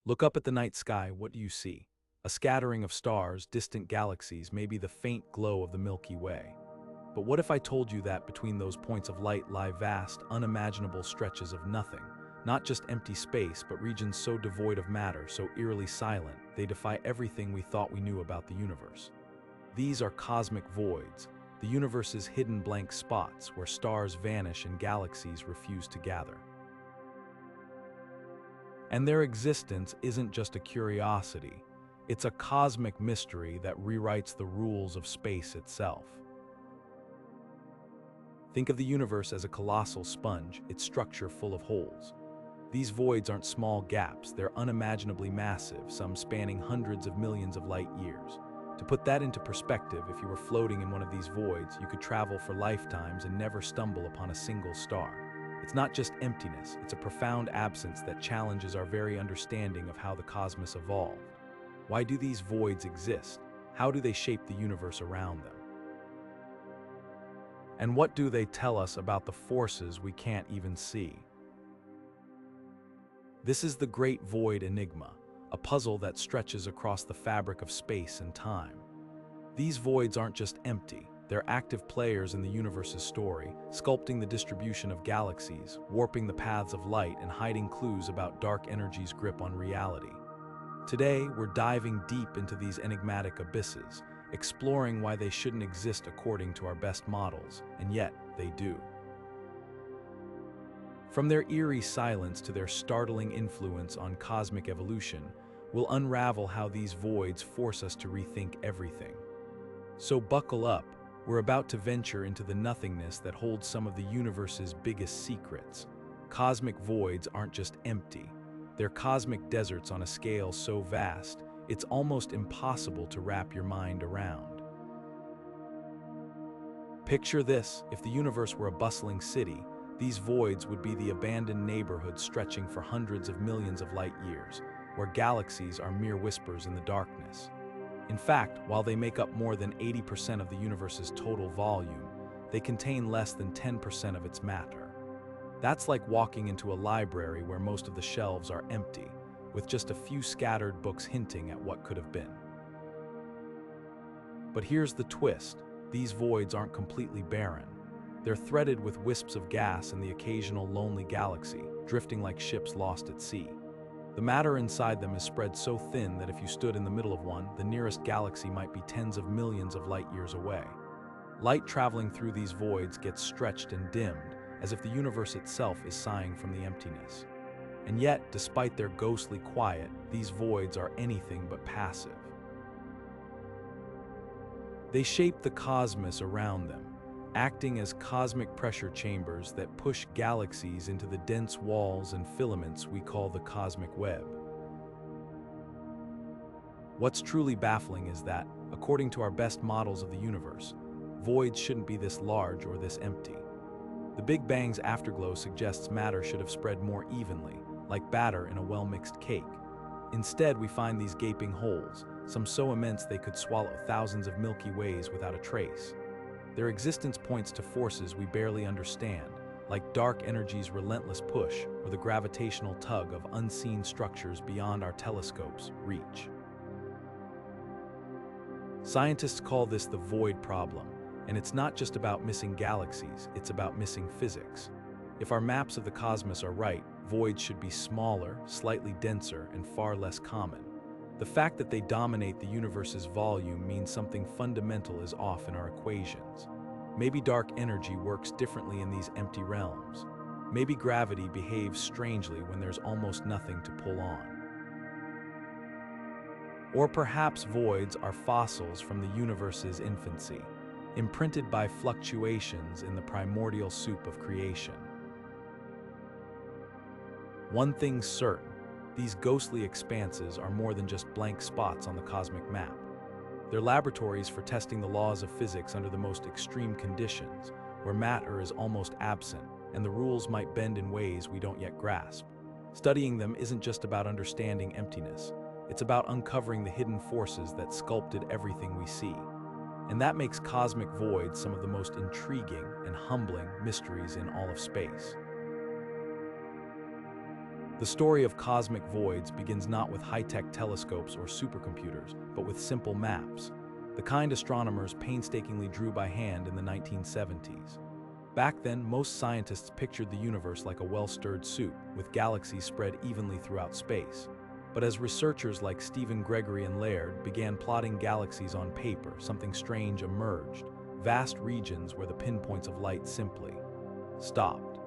Look up at the night sky, what do you see? A scattering of stars, distant galaxies, maybe the faint glow of the Milky Way. But what if I told you that between those points of light lie vast, unimaginable stretches of nothing? Not just empty space, but regions so devoid of matter, so eerily silent, they defy everything we thought we knew about the universe. These are cosmic voids, the universe's hidden blank spots where stars vanish and galaxies refuse to gather. And their existence isn't just a curiosity, it's a cosmic mystery that rewrites the rules of space itself. Think of the universe as a colossal sponge, its structure full of holes. These voids aren't small gaps, they're unimaginably massive, some spanning hundreds of millions of light years. To put that into perspective, if you were floating in one of these voids, you could travel for lifetimes and never stumble upon a single star. It's not just emptiness, it's a profound absence that challenges our very understanding of how the cosmos evolved. Why do these voids exist? How do they shape the universe around them? And what do they tell us about the forces we can't even see? This is the Great Void Enigma, a puzzle that stretches across the fabric of space and time. These voids aren't just empty, they're active players in the universe's story, sculpting the distribution of galaxies, warping the paths of light, and hiding clues about dark energy's grip on reality. Today, we're diving deep into these enigmatic abysses, exploring why they shouldn't exist according to our best models, and yet they do. From their eerie silence to their startling influence on cosmic evolution, we'll unravel how these voids force us to rethink everything. So buckle up, we're about to venture into the nothingness that holds some of the universe's biggest secrets. Cosmic voids aren't just empty, they're cosmic deserts on a scale so vast, it's almost impossible to wrap your mind around. Picture this, if the universe were a bustling city, these voids would be the abandoned neighborhoods stretching for hundreds of millions of light years, where galaxies are mere whispers in the darkness. In fact, while they make up more than 80% of the universe's total volume, they contain less than 10% of its matter. That's like walking into a library where most of the shelves are empty, with just a few scattered books hinting at what could have been. But here's the twist, these voids aren't completely barren. They're threaded with wisps of gas and the occasional lonely galaxy, drifting like ships lost at sea. The matter inside them is spread so thin that if you stood in the middle of one, the nearest galaxy might be tens of millions of light years away. Light traveling through these voids gets stretched and dimmed, as if the universe itself is sighing from the emptiness. And yet, despite their ghostly quiet, these voids are anything but passive. They shape the cosmos around them, acting as cosmic pressure chambers that push galaxies into the dense walls and filaments we call the cosmic web. What's truly baffling is that, according to our best models of the universe, voids shouldn't be this large or this empty. The Big Bang's afterglow suggests matter should have spread more evenly, like batter in a well-mixed cake. Instead, we find these gaping holes, some so immense they could swallow thousands of Milky Ways without a trace. Their existence points to forces we barely understand, like dark energy's relentless push or the gravitational tug of unseen structures beyond our telescope's reach. Scientists call this the void problem, and it's not just about missing galaxies, it's about missing physics. If our maps of the cosmos are right, voids should be smaller, slightly denser, and far less common. The fact that they dominate the universe's volume means something fundamental is off in our equations. Maybe dark energy works differently in these empty realms. Maybe gravity behaves strangely when there's almost nothing to pull on. Or perhaps voids are fossils from the universe's infancy, imprinted by fluctuations in the primordial soup of creation. One thing's certain, these ghostly expanses are more than just blank spots on the cosmic map. They're laboratories for testing the laws of physics under the most extreme conditions, where matter is almost absent and the rules might bend in ways we don't yet grasp. Studying them isn't just about understanding emptiness, it's about uncovering the hidden forces that sculpted everything we see. And that makes cosmic voids some of the most intriguing and humbling mysteries in all of space. The story of cosmic voids begins not with high-tech telescopes or supercomputers, but with simple maps, the kind astronomers painstakingly drew by hand in the 1970s. Back then, most scientists pictured the universe like a well-stirred soup, with galaxies spread evenly throughout space. But as researchers like Stephen Gregory and Laird began plotting galaxies on paper, something strange emerged, vast regions where the pinpoints of light simply stopped.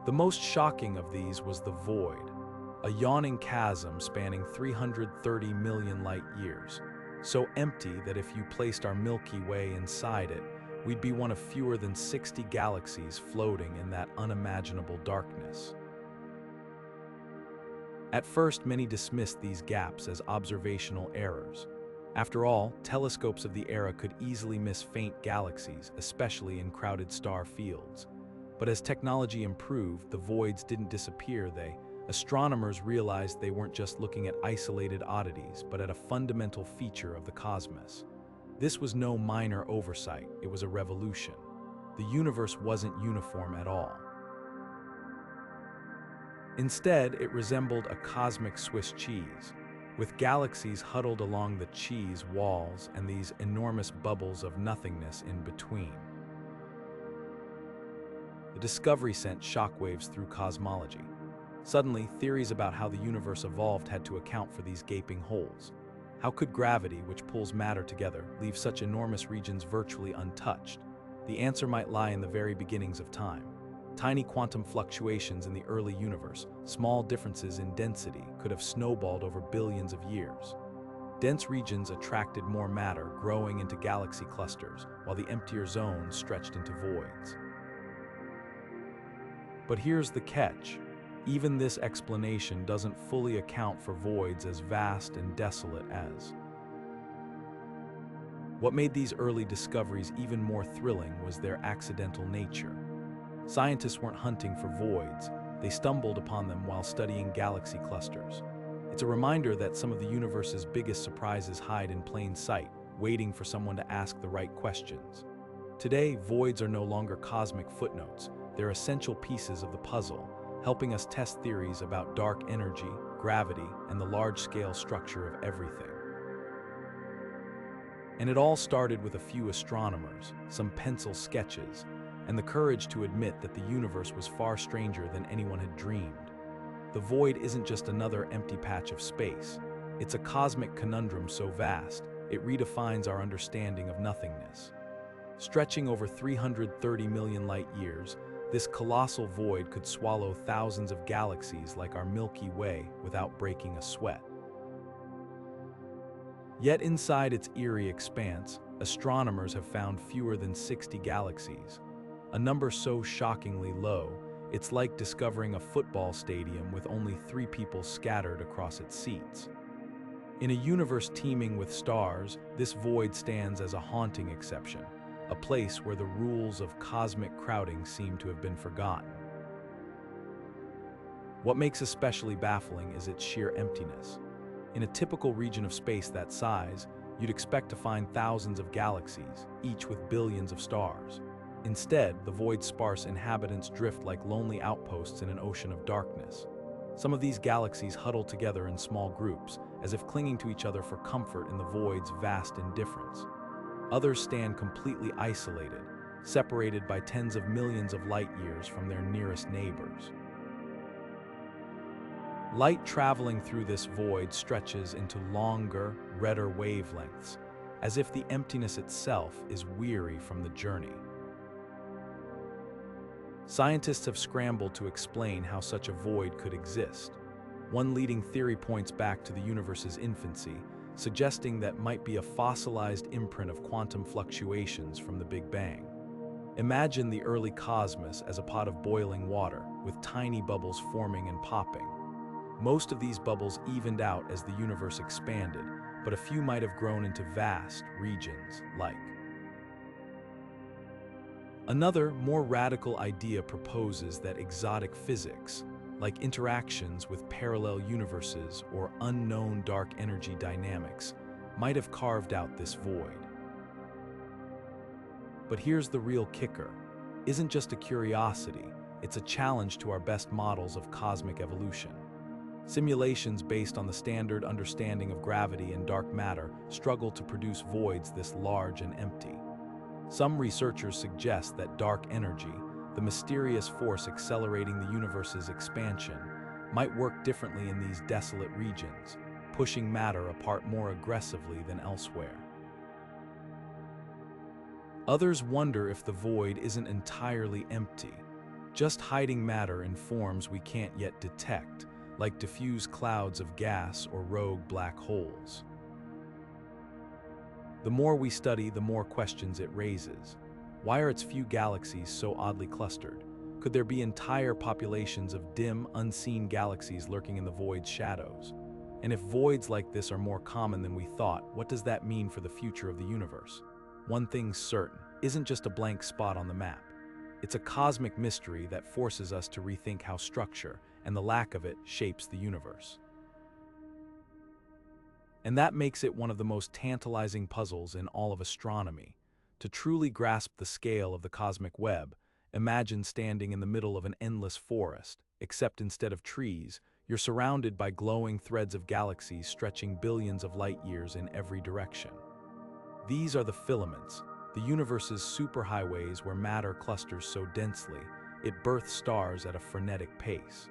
The most shocking of these was the void, a yawning chasm spanning 330 million light-years, so empty that if you placed our Milky Way inside it, we'd be one of fewer than 60 galaxies floating in that unimaginable darkness. At first, many dismissed these gaps as observational errors. After all, telescopes of the era could easily miss faint galaxies, especially in crowded star fields. But as technology improved, the voids didn't disappear. Astronomers realized they weren't just looking at isolated oddities, but at a fundamental feature of the cosmos. This was no minor oversight, it was a revolution. The universe wasn't uniform at all. Instead, it resembled a cosmic Swiss cheese, with galaxies huddled along the cheese walls and these enormous bubbles of nothingness in between. The discovery sent shockwaves through cosmology. Suddenly, theories about how the universe evolved had to account for these gaping holes. How could gravity, which pulls matter together, leave such enormous regions virtually untouched? The answer might lie in the very beginnings of time. Tiny quantum fluctuations in the early universe, small differences in density, could have snowballed over billions of years. Dense regions attracted more matter, growing into galaxy clusters, while the emptier zones stretched into voids. But here's the catch. Even this explanation doesn't fully account for voids as vast and desolate as. What made these early discoveries even more thrilling was their accidental nature. Scientists weren't hunting for voids, they stumbled upon them while studying galaxy clusters. It's a reminder that some of the universe's biggest surprises hide in plain sight, waiting for someone to ask the right questions. Today, voids are no longer cosmic footnotes, they're essential pieces of the puzzle, helping us test theories about dark energy, gravity, and the large-scale structure of everything. And it all started with a few astronomers, some pencil sketches, and the courage to admit that the universe was far stranger than anyone had dreamed. The void isn't just another empty patch of space. It's a cosmic conundrum so vast, it redefines our understanding of nothingness. Stretching over 330 million light-years, this colossal void could swallow thousands of galaxies like our Milky Way without breaking a sweat. Yet inside its eerie expanse, astronomers have found fewer than 60 galaxies, a number so shockingly low, it's like discovering a football stadium with only 3 people scattered across its seats. In a universe teeming with stars, this void stands as a haunting exception, a place where the rules of cosmic crowding seem to have been forgotten. What makes especially baffling is its sheer emptiness. In a typical region of space that size, you'd expect to find thousands of galaxies, each with billions of stars. Instead, the void's sparse inhabitants drift like lonely outposts in an ocean of darkness. Some of these galaxies huddle together in small groups, as if clinging to each other for comfort in the void's vast indifference. Others stand completely isolated, separated by tens of millions of light-years from their nearest neighbors. Light traveling through this void stretches into longer, redder wavelengths, as if the emptiness itself is weary from the journey. Scientists have scrambled to explain how such a void could exist. One leading theory points back to the universe's infancy, suggesting that might be a fossilized imprint of quantum fluctuations from the Big Bang. Imagine the early cosmos as a pot of boiling water, with tiny bubbles forming and popping. Most of these bubbles evened out as the universe expanded, but a few might have grown into vast regions like. Another, more radical idea proposes that exotic physics, like interactions with parallel universes or unknown dark energy dynamics, might have carved out this void. But here's the real kicker. Isn't just a curiosity. it's a challenge to our best models of cosmic evolution. Simulations based on the standard understanding of gravity and dark matter struggle to produce voids this large and empty. Some researchers suggest that dark energy, the mysterious force accelerating the universe's expansion, might work differently in these desolate regions, pushing matter apart more aggressively than elsewhere. Others wonder if the void isn't entirely empty, just hiding matter in forms we can't yet detect, like diffuse clouds of gas or rogue black holes. The more we study, the more questions it raises. Why are its few galaxies so oddly clustered? Could there be entire populations of dim, unseen galaxies lurking in the void's shadows? And if voids like this are more common than we thought, what does that mean for the future of the universe? One thing's certain, isn't just a blank spot on the map. It's a cosmic mystery that forces us to rethink how structure, and the lack of it, shapes the universe. And that makes it one of the most tantalizing puzzles in all of astronomy. To truly grasp the scale of the cosmic web, imagine standing in the middle of an endless forest, except instead of trees, you're surrounded by glowing threads of galaxies stretching billions of light years in every direction. These are the filaments, the universe's superhighways where matter clusters so densely, it births stars at a frenetic pace.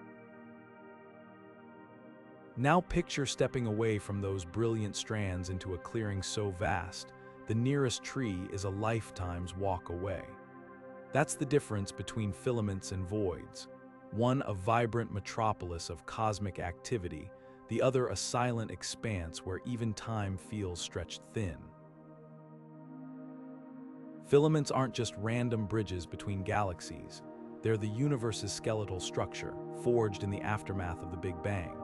Now picture stepping away from those brilliant strands into a clearing so vast, the nearest tree is a lifetime's walk away. That's the difference between filaments and voids. One a vibrant metropolis of cosmic activity, the other a silent expanse where even time feels stretched thin. Filaments aren't just random bridges between galaxies, they're the universe's skeletal structure, forged in the aftermath of the Big Bang.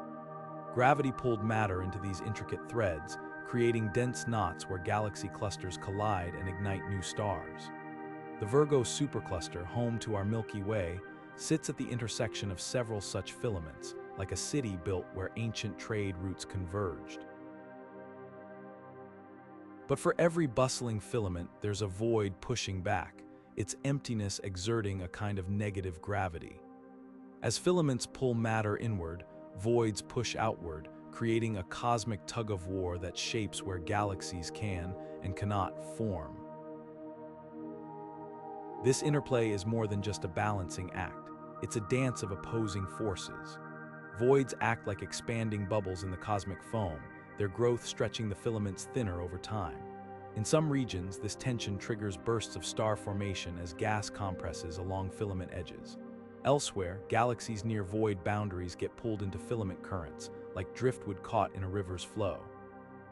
Gravity pulled matter into these intricate threads, creating dense knots where galaxy clusters collide and ignite new stars. The Virgo supercluster, home to our Milky Way, sits at the intersection of several such filaments, like a city built where ancient trade routes converged. But for every bustling filament, there's a void pushing back, its emptiness exerting a kind of negative gravity. As filaments pull matter inward, voids push outward, creating a cosmic tug-of-war that shapes where galaxies can and cannot form. This interplay is more than just a balancing act. It's a dance of opposing forces. Voids act like expanding bubbles in the cosmic foam, their growth stretching the filaments thinner over time. In some regions, this tension triggers bursts of star formation as gas compresses along filament edges. Elsewhere, galaxies near void boundaries get pulled into filament currents, like driftwood caught in a river's flow.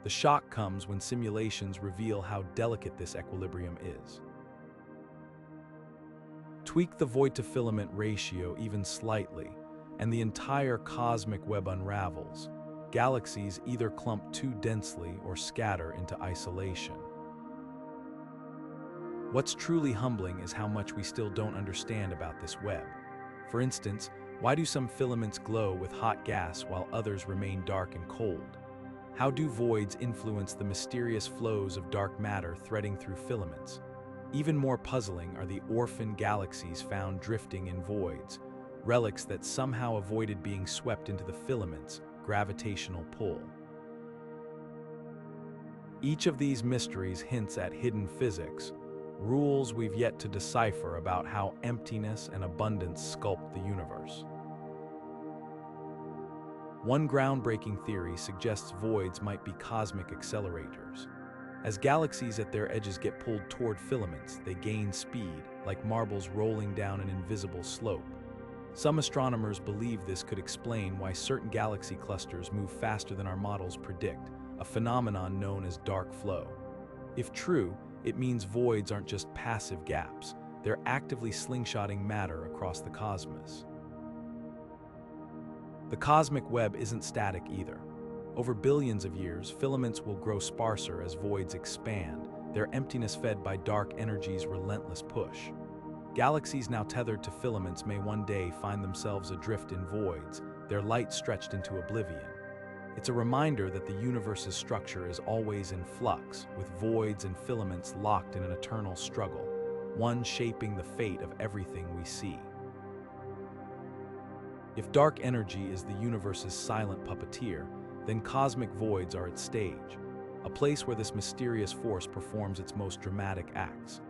The shock comes when simulations reveal how delicate this equilibrium is. Tweak the void-to-filament ratio even slightly, and the entire cosmic web unravels. Galaxies either clump too densely or scatter into isolation. What's truly humbling is how much we still don't understand about this web. For instance, why do some filaments glow with hot gas while others remain dark and cold? How do voids influence the mysterious flows of dark matter threading through filaments? Even more puzzling are the orphan galaxies found drifting in voids, relics that somehow avoided being swept into the filaments' gravitational pull. Each of these mysteries hints at hidden physics, rules we've yet to decipher about how emptiness and abundance sculpt the universe. One groundbreaking theory suggests voids might be cosmic accelerators. As galaxies at their edges get pulled toward filaments, they gain speed, like marbles rolling down an invisible slope. Some astronomers believe this could explain why certain galaxy clusters move faster than our models predict, a phenomenon known as dark flow. If true, it means voids aren't just passive gaps, they're actively slingshotting matter across the cosmos. The cosmic web isn't static either. Over billions of years, filaments will grow sparser as voids expand, their emptiness fed by dark energy's relentless push. Galaxies now tethered to filaments may one day find themselves adrift in voids, their light stretched into oblivion. It's a reminder that the universe's structure is always in flux, with voids and filaments locked in an eternal struggle, one shaping the fate of everything we see. If dark energy is the universe's silent puppeteer, then cosmic voids are its stage, a place where this mysterious force performs its most dramatic acts.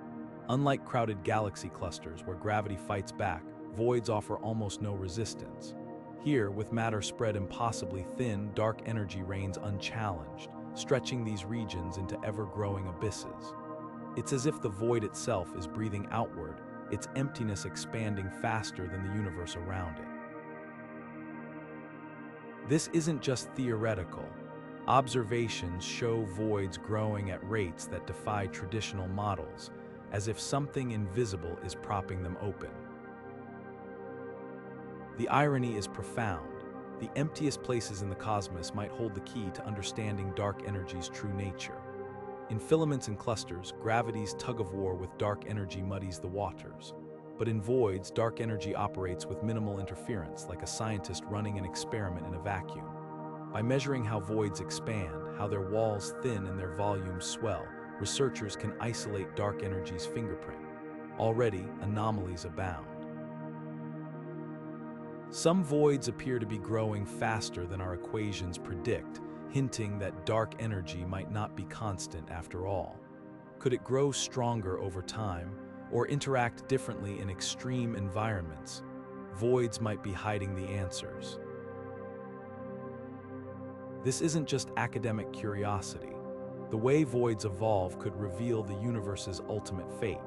Unlike crowded galaxy clusters where gravity fights back, voids offer almost no resistance. Here, with matter spread impossibly thin, dark energy reigns unchallenged, stretching these regions into ever-growing abysses. It's as if the void itself is breathing outward, its emptiness expanding faster than the universe around it. This isn't just theoretical. Observations show voids growing at rates that defy traditional models, as if something invisible is propping them open. The irony is profound. The emptiest places in the cosmos might hold the key to understanding dark energy's true nature. In filaments and clusters, gravity's tug-of-war with dark energy muddies the waters. But in voids, dark energy operates with minimal interference, like a scientist running an experiment in a vacuum. By measuring how voids expand, how their walls thin and their volumes swell, researchers can isolate dark energy's fingerprint. Already, anomalies abound. Some voids appear to be growing faster than our equations predict, hinting that dark energy might not be constant after all. Could it grow stronger over time, or interact differently in extreme environments? Voids might be hiding the answers. This isn't just academic curiosity. The way voids evolve could reveal the universe's ultimate fate.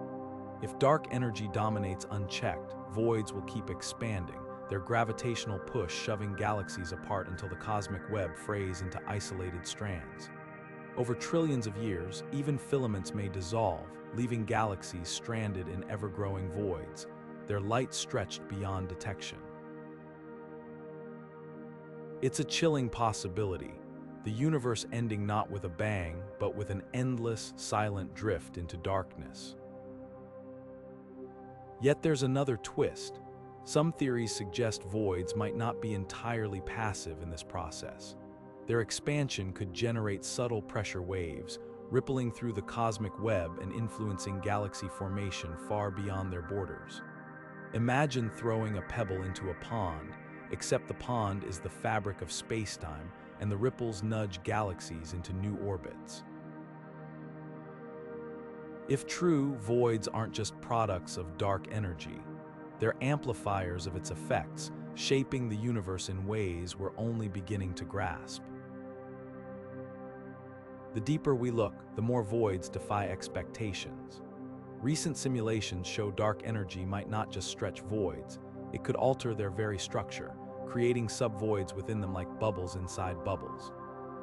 If dark energy dominates unchecked, voids will keep expanding, their gravitational push shoving galaxies apart until the cosmic web frays into isolated strands. Over trillions of years, even filaments may dissolve, leaving galaxies stranded in ever-growing voids, their light stretched beyond detection. It's a chilling possibility, the universe ending not with a bang, but with an endless, silent drift into darkness. Yet there's another twist. Some theories suggest voids might not be entirely passive in this process. Their expansion could generate subtle pressure waves, rippling through the cosmic web and influencing galaxy formation far beyond their borders. Imagine throwing a pebble into a pond, except the pond is the fabric of spacetime, and the ripples nudge galaxies into new orbits. If true, voids aren't just products of dark energy. They're amplifiers of its effects, shaping the universe in ways we're only beginning to grasp. The deeper we look, the more voids defy expectations. Recent simulations show dark energy might not just stretch voids, it could alter their very structure, creating subvoids within them like bubbles inside bubbles.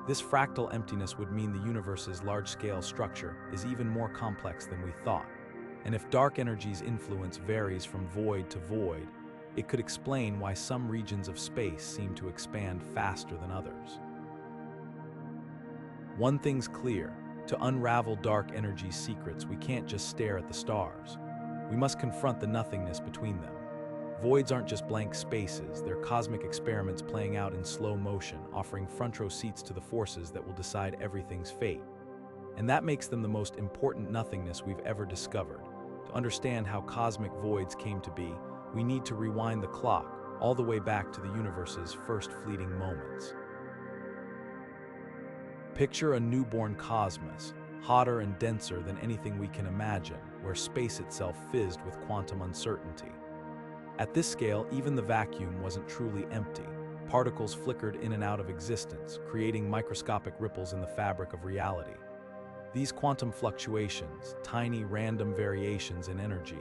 This fractal emptiness would mean the universe's large-scale structure is even more complex than we thought. And if dark energy's influence varies from void to void, it could explain why some regions of space seem to expand faster than others. One thing's clear, to unravel dark energy's secrets, we can't just stare at the stars. We must confront the nothingness between them. Voids aren't just blank spaces, they're cosmic experiments playing out in slow motion, offering front-row seats to the forces that will decide everything's fate. And that makes them the most important nothingness we've ever discovered. To understand how cosmic voids came to be, we need to rewind the clock all the way back to the universe's first fleeting moments. Picture a newborn cosmos, hotter and denser than anything we can imagine, where space itself fizzed with quantum uncertainty. At this scale, even the vacuum wasn't truly empty. Particles flickered in and out of existence, creating microscopic ripples in the fabric of reality. These quantum fluctuations, tiny random variations in energy,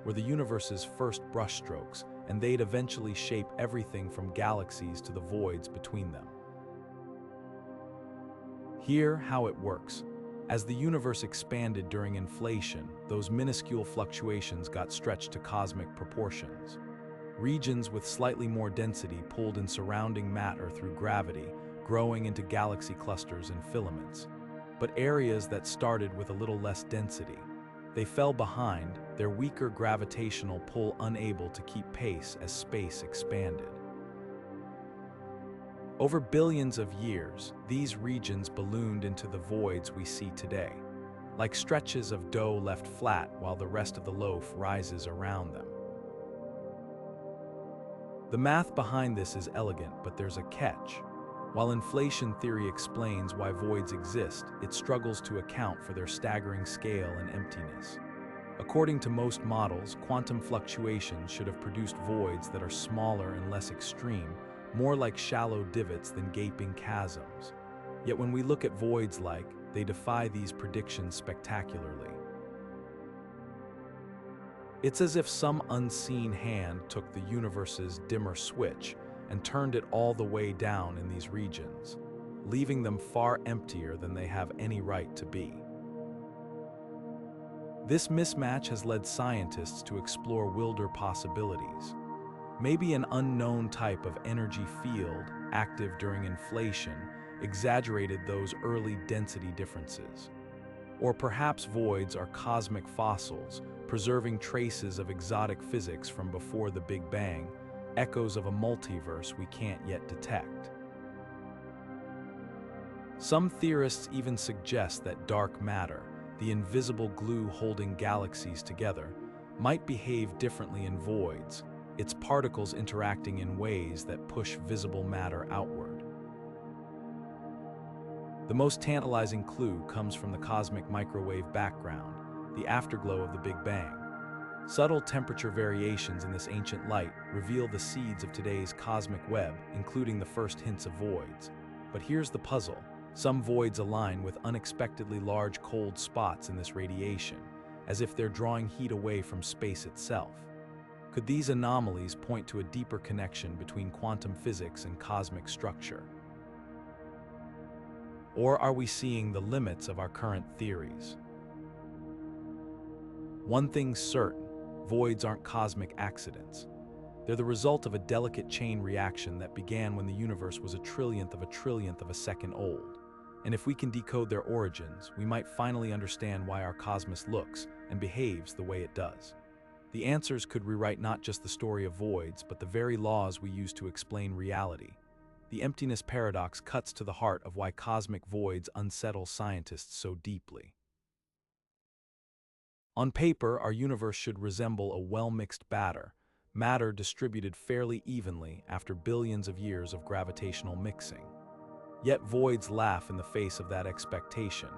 were the universe's first brushstrokes, and they'd eventually shape everything from galaxies to the voids between them. Hear how it works. As the universe expanded during inflation, those minuscule fluctuations got stretched to cosmic proportions. Regions with slightly more density pulled in surrounding matter through gravity, growing into galaxy clusters and filaments. But areas that started with a little less density, they fell behind, their weaker gravitational pull unable to keep pace as space expanded. Over billions of years, these regions ballooned into the voids we see today, like stretches of dough left flat while the rest of the loaf rises around them. The math behind this is elegant, but there's a catch. While inflation theory explains why voids exist, it struggles to account for their staggering scale and emptiness. According to most models, quantum fluctuations should have produced voids that are smaller and less extreme, more like shallow divots than gaping chasms. Yet when we look at voids they defy these predictions spectacularly. It's as if some unseen hand took the universe's dimmer switch and turned it all the way down in these regions, leaving them far emptier than they have any right to be. This mismatch has led scientists to explore wilder possibilities. Maybe an unknown type of energy field, active during inflation, exaggerated those early density differences. Or perhaps voids are cosmic fossils, preserving traces of exotic physics from before the Big Bang, echoes of a multiverse we can't yet detect. Some theorists even suggest that dark matter, the invisible glue holding galaxies together, might behave differently in voids, its particles interacting in ways that push visible matter outward. The most tantalizing clue comes from the cosmic microwave background, the afterglow of the Big Bang. Subtle temperature variations in this ancient light reveal the seeds of today's cosmic web, including the first hints of voids. But here's the puzzle. Some voids align with unexpectedly large cold spots in this radiation, as if they're drawing heat away from space itself. Could these anomalies point to a deeper connection between quantum physics and cosmic structure? Or are we seeing the limits of our current theories? One thing's certain, voids aren't cosmic accidents. They're the result of a delicate chain reaction that began when the universe was a trillionth of a second old. And if we can decode their origins, we might finally understand why our cosmos looks and behaves the way it does. The answers could rewrite not just the story of voids, but the very laws we use to explain reality. The Emptiness Paradox cuts to the heart of why cosmic voids unsettle scientists so deeply. On paper, our universe should resemble a well-mixed batter, matter distributed fairly evenly after billions of years of gravitational mixing. Yet voids laugh in the face of that expectation,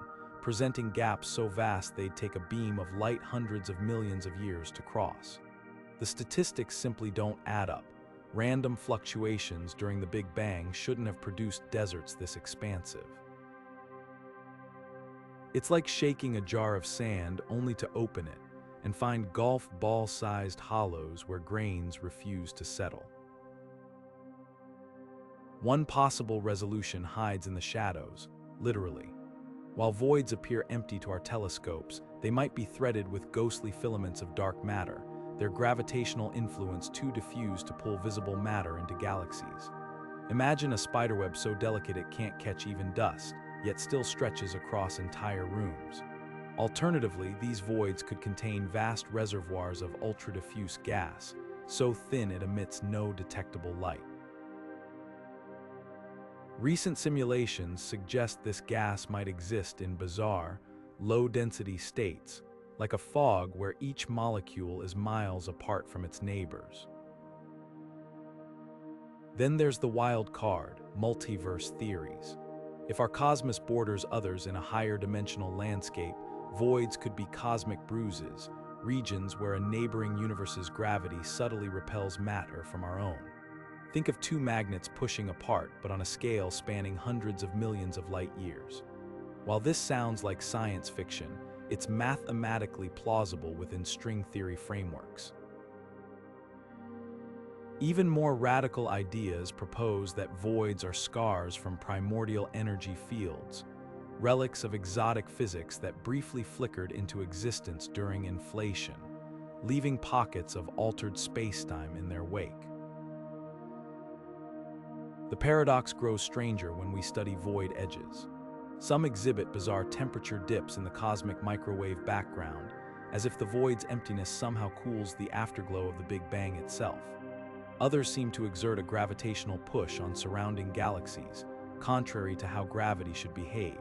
presenting gaps so vast they'd take a beam of light hundreds of millions of years to cross. The statistics simply don't add up. Random fluctuations during the Big Bang shouldn't have produced deserts this expansive. It's like shaking a jar of sand only to open it and find golf ball-sized hollows where grains refuse to settle. One possible resolution hides in the shadows, literally. While voids appear empty to our telescopes, they might be threaded with ghostly filaments of dark matter, their gravitational influence too diffuse to pull visible matter into galaxies. Imagine a spiderweb so delicate it can't catch even dust, yet still stretches across entire rooms. Alternatively, these voids could contain vast reservoirs of ultra-diffuse gas, so thin it emits no detectable light. Recent simulations suggest this gas might exist in bizarre, low-density states, like a fog where each molecule is miles apart from its neighbors. Then there's the wild card, multiverse theories. If our cosmos borders others in a higher dimensional landscape, voids could be cosmic bruises, regions where a neighboring universe's gravity subtly repels matter from our own. Think of two magnets pushing apart, but on a scale spanning hundreds of millions of light years. While this sounds like science fiction, it's mathematically plausible within string theory frameworks. Even more radical ideas propose that voids are scars from primordial energy fields, relics of exotic physics that briefly flickered into existence during inflation, leaving pockets of altered spacetime in their wake. The paradox grows stranger when we study void edges. Some exhibit bizarre temperature dips in the cosmic microwave background, as if the void's emptiness somehow cools the afterglow of the Big Bang itself. Others seem to exert a gravitational push on surrounding galaxies, contrary to how gravity should behave.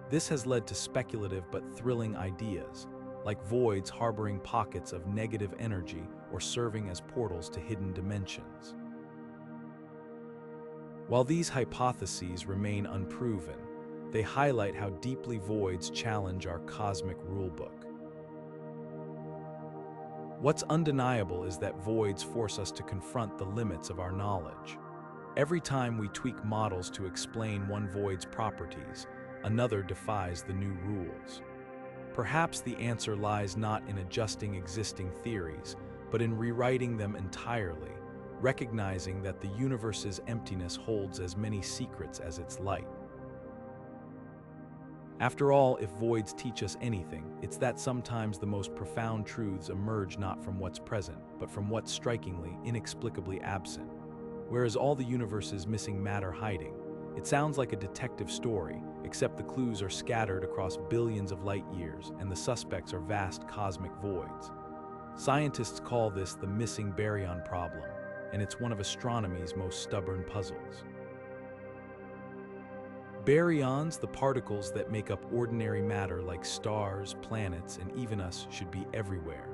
This has led to speculative but thrilling ideas, like voids harboring pockets of negative energy or serving as portals to hidden dimensions. While these hypotheses remain unproven, they highlight how deeply voids challenge our cosmic rulebook. What's undeniable is that voids force us to confront the limits of our knowledge. Every time we tweak models to explain one void's properties, another defies the new rules. Perhaps the answer lies not in adjusting existing theories, but in rewriting them entirely, recognizing that the universe's emptiness holds as many secrets as its light. After all, if voids teach us anything, it's that sometimes the most profound truths emerge not from what's present, but from what's strikingly, inexplicably absent. Whereas all the universe's missing matter hiding, it sounds like a detective story, except the clues are scattered across billions of light years and the suspects are vast cosmic voids. Scientists call this the missing baryon problem, and it's one of astronomy's most stubborn puzzles. Baryons, the particles that make up ordinary matter like stars, planets, and even us, should be everywhere.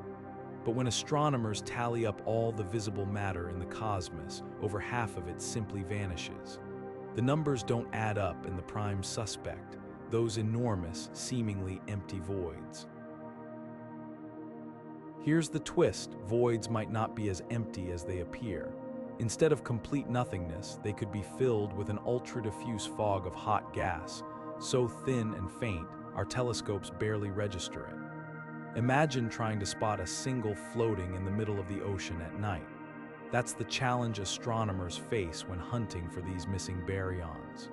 But when astronomers tally up all the visible matter in the cosmos, over half of it simply vanishes. The numbers don't add up, and the prime suspect, those enormous, seemingly empty voids. Here's the twist: voids might not be as empty as they appear. Instead of complete nothingness, they could be filled with an ultra-diffuse fog of hot gas, so thin and faint, our telescopes barely register it. Imagine trying to spot a single floating in the middle of the ocean at night. That's the challenge astronomers face when hunting for these missing baryons.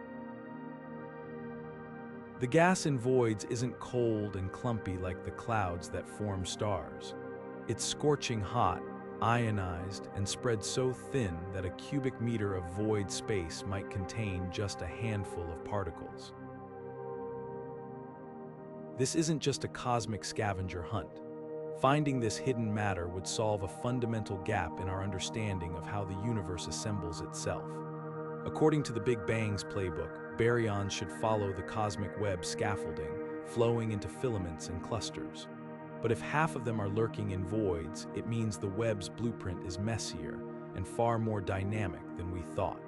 The gas in voids isn't cold and clumpy like the clouds that form stars. It's scorching hot, ionized, and spread so thin that a cubic meter of void space might contain just a handful of particles. This isn't just a cosmic scavenger hunt. Finding this hidden matter would solve a fundamental gap in our understanding of how the universe assembles itself. According to the Big Bang's playbook, baryons should follow the cosmic web scaffolding, flowing into filaments and clusters. But if half of them are lurking in voids, it means the web's blueprint is messier and far more dynamic than we thought.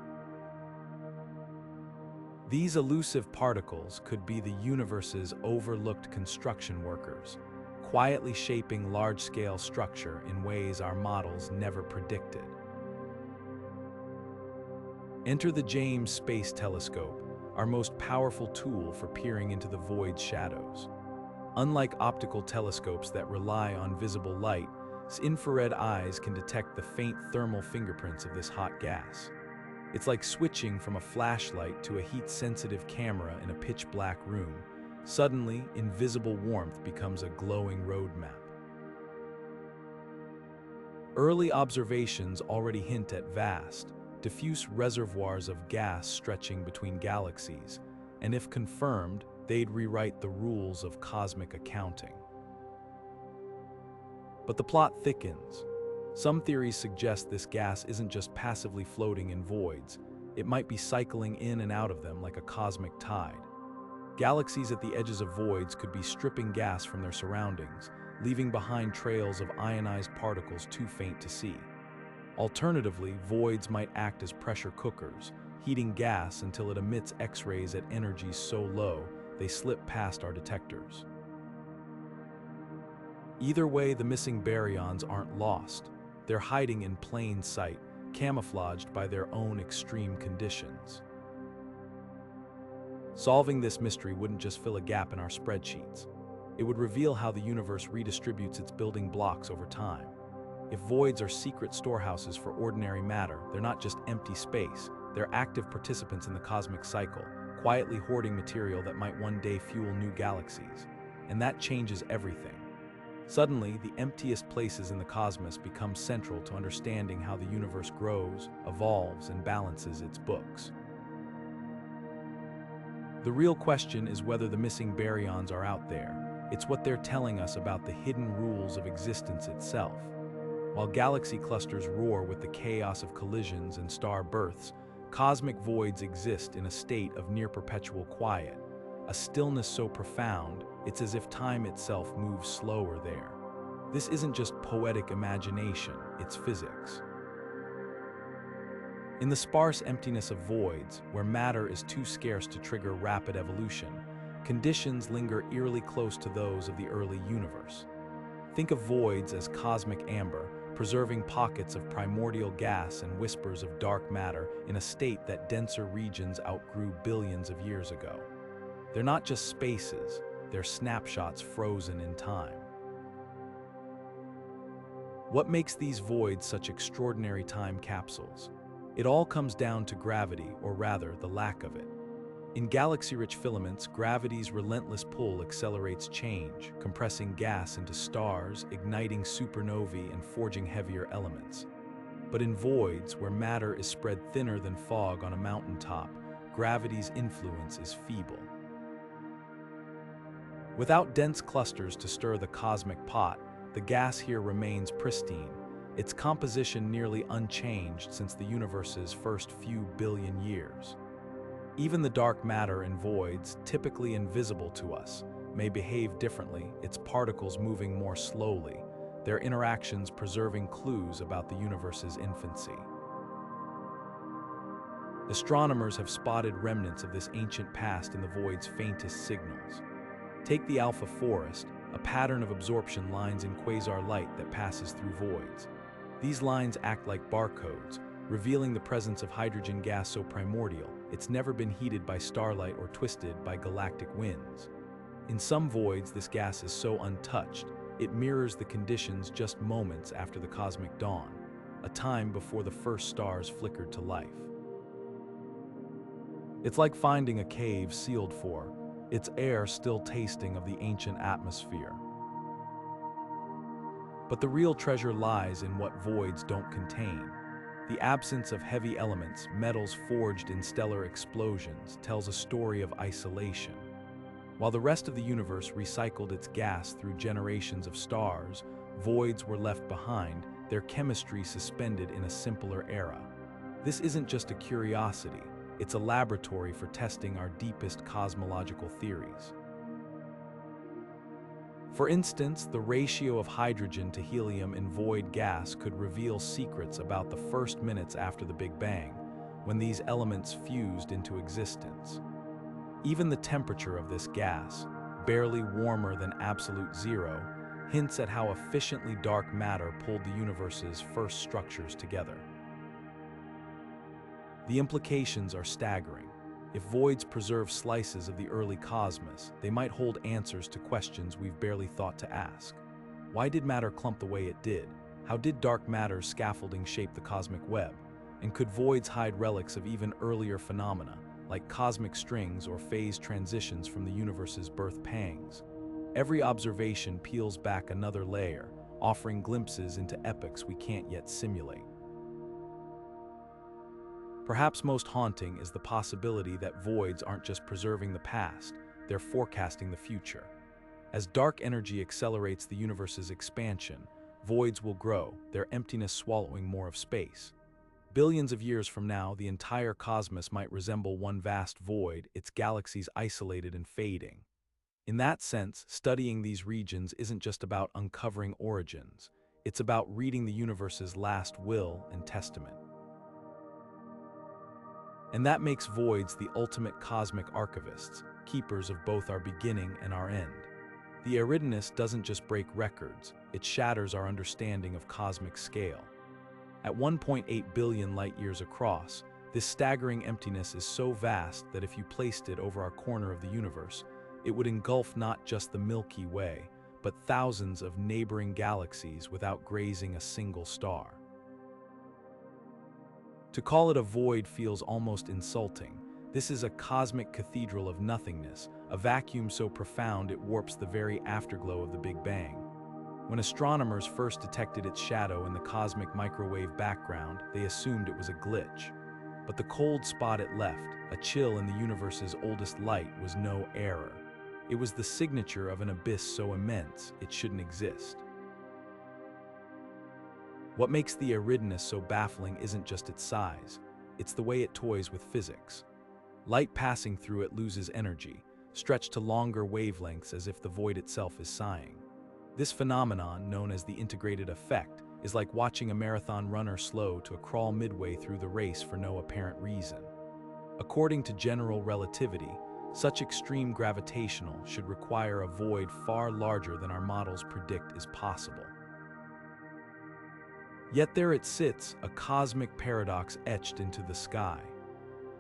These elusive particles could be the universe's overlooked construction workers, quietly shaping large-scale structure in ways our models never predicted. Enter the James Space Telescope, our most powerful tool for peering into the void's shadows. Unlike optical telescopes that rely on visible light, infrared eyes can detect the faint thermal fingerprints of this hot gas. It's like switching from a flashlight to a heat-sensitive camera in a pitch-black room. Suddenly, invisible warmth becomes a glowing roadmap. Early observations already hint at vast, diffuse reservoirs of gas stretching between galaxies, and if confirmed, they'd rewrite the rules of cosmic accounting. But the plot thickens. Some theories suggest this gas isn't just passively floating in voids, it might be cycling in and out of them like a cosmic tide. Galaxies at the edges of voids could be stripping gas from their surroundings, leaving behind trails of ionized particles too faint to see. Alternatively, voids might act as pressure cookers, heating gas until it emits X-rays at energies so low they slip past our detectors. Either way, the missing baryons aren't lost. They're hiding in plain sight, camouflaged by their own extreme conditions. Solving this mystery wouldn't just fill a gap in our spreadsheets. It would reveal how the universe redistributes its building blocks over time. If voids are secret storehouses for ordinary matter, they're not just empty space, they're active participants in the cosmic cycle, quietly hoarding material that might one day fuel new galaxies. And that changes everything. Suddenly, the emptiest places in the cosmos become central to understanding how the universe grows, evolves, and balances its books. The real question is whether the missing baryons are out there. It's what they're telling us about the hidden rules of existence itself. While galaxy clusters roar with the chaos of collisions and star births, cosmic voids exist in a state of near-perpetual quiet, a stillness so profound, it's as if time itself moves slower there. This isn't just poetic imagination, it's physics. In the sparse emptiness of voids, where matter is too scarce to trigger rapid evolution, conditions linger eerily close to those of the early universe. Think of voids as cosmic amber, preserving pockets of primordial gas and whispers of dark matter in a state that denser regions outgrew billions of years ago. They're not just spaces, they're snapshots frozen in time. What makes these voids such extraordinary time capsules? It all comes down to gravity, or rather, the lack of it. In galaxy-rich filaments, gravity's relentless pull accelerates change, compressing gas into stars, igniting supernovae, and forging heavier elements. But in voids, where matter is spread thinner than fog on a mountaintop, gravity's influence is feeble. Without dense clusters to stir the cosmic pot, the gas here remains pristine, its composition nearly unchanged since the universe's first few billion years. Even the dark matter in voids, typically invisible to us, may behave differently, its particles moving more slowly, their interactions preserving clues about the universe's infancy. Astronomers have spotted remnants of this ancient past in the void's faintest signals. Take the alpha forest, a pattern of absorption lines in quasar light that passes through voids. These lines act like barcodes, revealing the presence of hydrogen gas so primordial it's never been heated by starlight or twisted by galactic winds. In some voids, this gas is so untouched, it mirrors the conditions just moments after the cosmic dawn, a time before the first stars flickered to life. It's like finding a cave sealed for, its air still tasting of the ancient atmosphere. But the real treasure lies in what voids don't contain. The absence of heavy elements, metals forged in stellar explosions, tells a story of isolation. While the rest of the universe recycled its gas through generations of stars, voids were left behind, their chemistry suspended in a simpler era. This isn't just a curiosity, it's a laboratory for testing our deepest cosmological theories. For instance, the ratio of hydrogen to helium in void gas could reveal secrets about the first minutes after the Big Bang, when these elements fused into existence. Even the temperature of this gas, barely warmer than absolute zero, hints at how efficiently dark matter pulled the universe's first structures together. The implications are staggering. If voids preserve slices of the early cosmos, they might hold answers to questions we've barely thought to ask. Why did matter clump the way it did? How did dark matter's scaffolding shape the cosmic web? And could voids hide relics of even earlier phenomena, like cosmic strings or phase transitions from the universe's birth pangs? Every observation peels back another layer, offering glimpses into epochs we can't yet simulate. Perhaps most haunting is the possibility that voids aren't just preserving the past, they're forecasting the future. As dark energy accelerates the universe's expansion, voids will grow, their emptiness swallowing more of space. Billions of years from now, the entire cosmos might resemble one vast void, its galaxies isolated and fading. In that sense, studying these regions isn't just about uncovering origins, it's about reading the universe's last will and testament. And that makes voids the ultimate cosmic archivists, keepers of both our beginning and our end. The Aridinous doesn't just break records, it shatters our understanding of cosmic scale. At 1.8 billion light-years across, this staggering emptiness is so vast that if you placed it over our corner of the universe, it would engulf not just the Milky Way, but thousands of neighboring galaxies without grazing a single star. To call it a void feels almost insulting. This is a cosmic cathedral of nothingness, a vacuum so profound it warps the very afterglow of the Big Bang. When astronomers first detected its shadow in the cosmic microwave background, they assumed it was a glitch. But the cold spot it left, a chill in the universe's oldest light, was no error. It was the signature of an abyss so immense it shouldn't exist. What makes the Eridanus so baffling isn't just its size, it's the way it toys with physics. Light passing through it loses energy, stretched to longer wavelengths as if the void itself is sighing. This phenomenon, known as the integrated effect, is like watching a marathon runner slow to a crawl midway through the race for no apparent reason. According to general relativity, such extreme gravitational should require a void far larger than our models predict is possible. Yet there it sits, a cosmic paradox etched into the sky.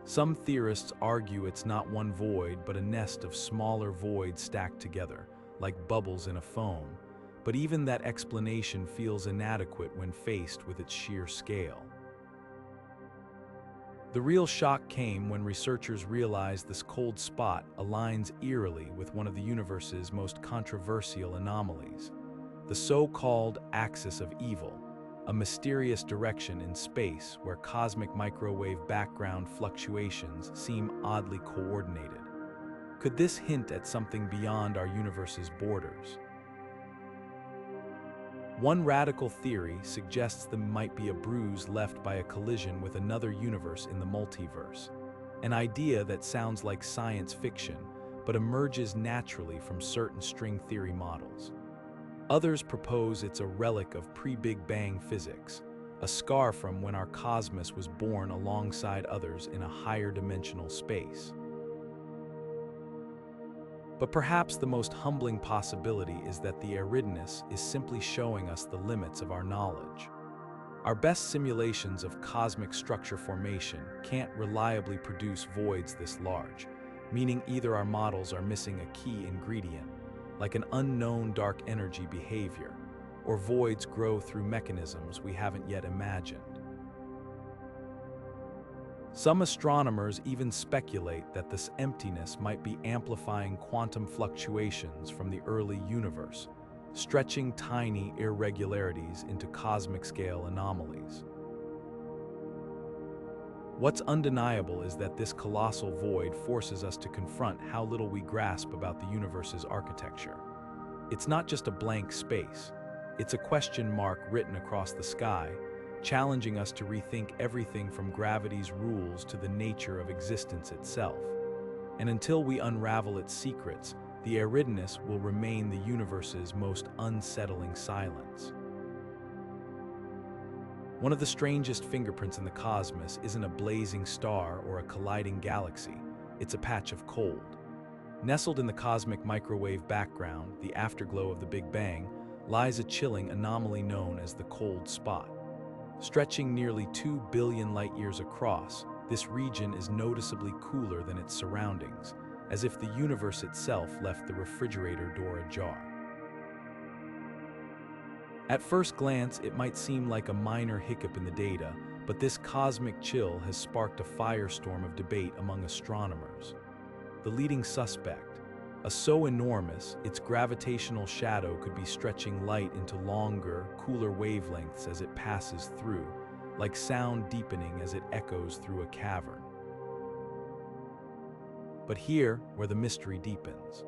Some theorists argue it's not one void but a nest of smaller voids stacked together, like bubbles in a foam, but even that explanation feels inadequate when faced with its sheer scale. The real shock came when researchers realized this cold spot aligns eerily with one of the universe's most controversial anomalies, the so-called axis of evil, a mysterious direction in space where cosmic microwave background fluctuations seem oddly coordinated. Could this hint at something beyond our universe's borders? One radical theory suggests there might be a bruise left by a collision with another universe in the multiverse, an idea that sounds like science fiction but emerges naturally from certain string theory models. Others propose it's a relic of pre-Big Bang physics, a scar from when our cosmos was born alongside others in a higher dimensional space. But perhaps the most humbling possibility is that the Aridinous is simply showing us the limits of our knowledge. Our best simulations of cosmic structure formation can't reliably produce voids this large, meaning either our models are missing a key ingredient, like an unknown dark energy behavior, or voids grow through mechanisms we haven't yet imagined. Some astronomers even speculate that this emptiness might be amplifying quantum fluctuations from the early universe, stretching tiny irregularities into cosmic-scale anomalies. What's undeniable is that this colossal void forces us to confront how little we grasp about the universe's architecture. It's not just a blank space, it's a question mark written across the sky, challenging us to rethink everything from gravity's rules to the nature of existence itself. And until we unravel its secrets, the Aridinous will remain the universe's most unsettling silence. One of the strangest fingerprints in the cosmos isn't a blazing star or a colliding galaxy, it's a patch of cold. Nestled in the cosmic microwave background, the afterglow of the Big Bang, lies a chilling anomaly known as the cold spot. Stretching nearly 2 billion light-years across, this region is noticeably cooler than its surroundings, as if the universe itself left the refrigerator door ajar. At first glance, it might seem like a minor hiccup in the data, but this cosmic chill has sparked a firestorm of debate among astronomers. The leading suspect, so enormous, its gravitational shadow could be stretching light into longer, cooler wavelengths as it passes through, like sound deepening as it echoes through a cavern. But here, where the mystery deepens.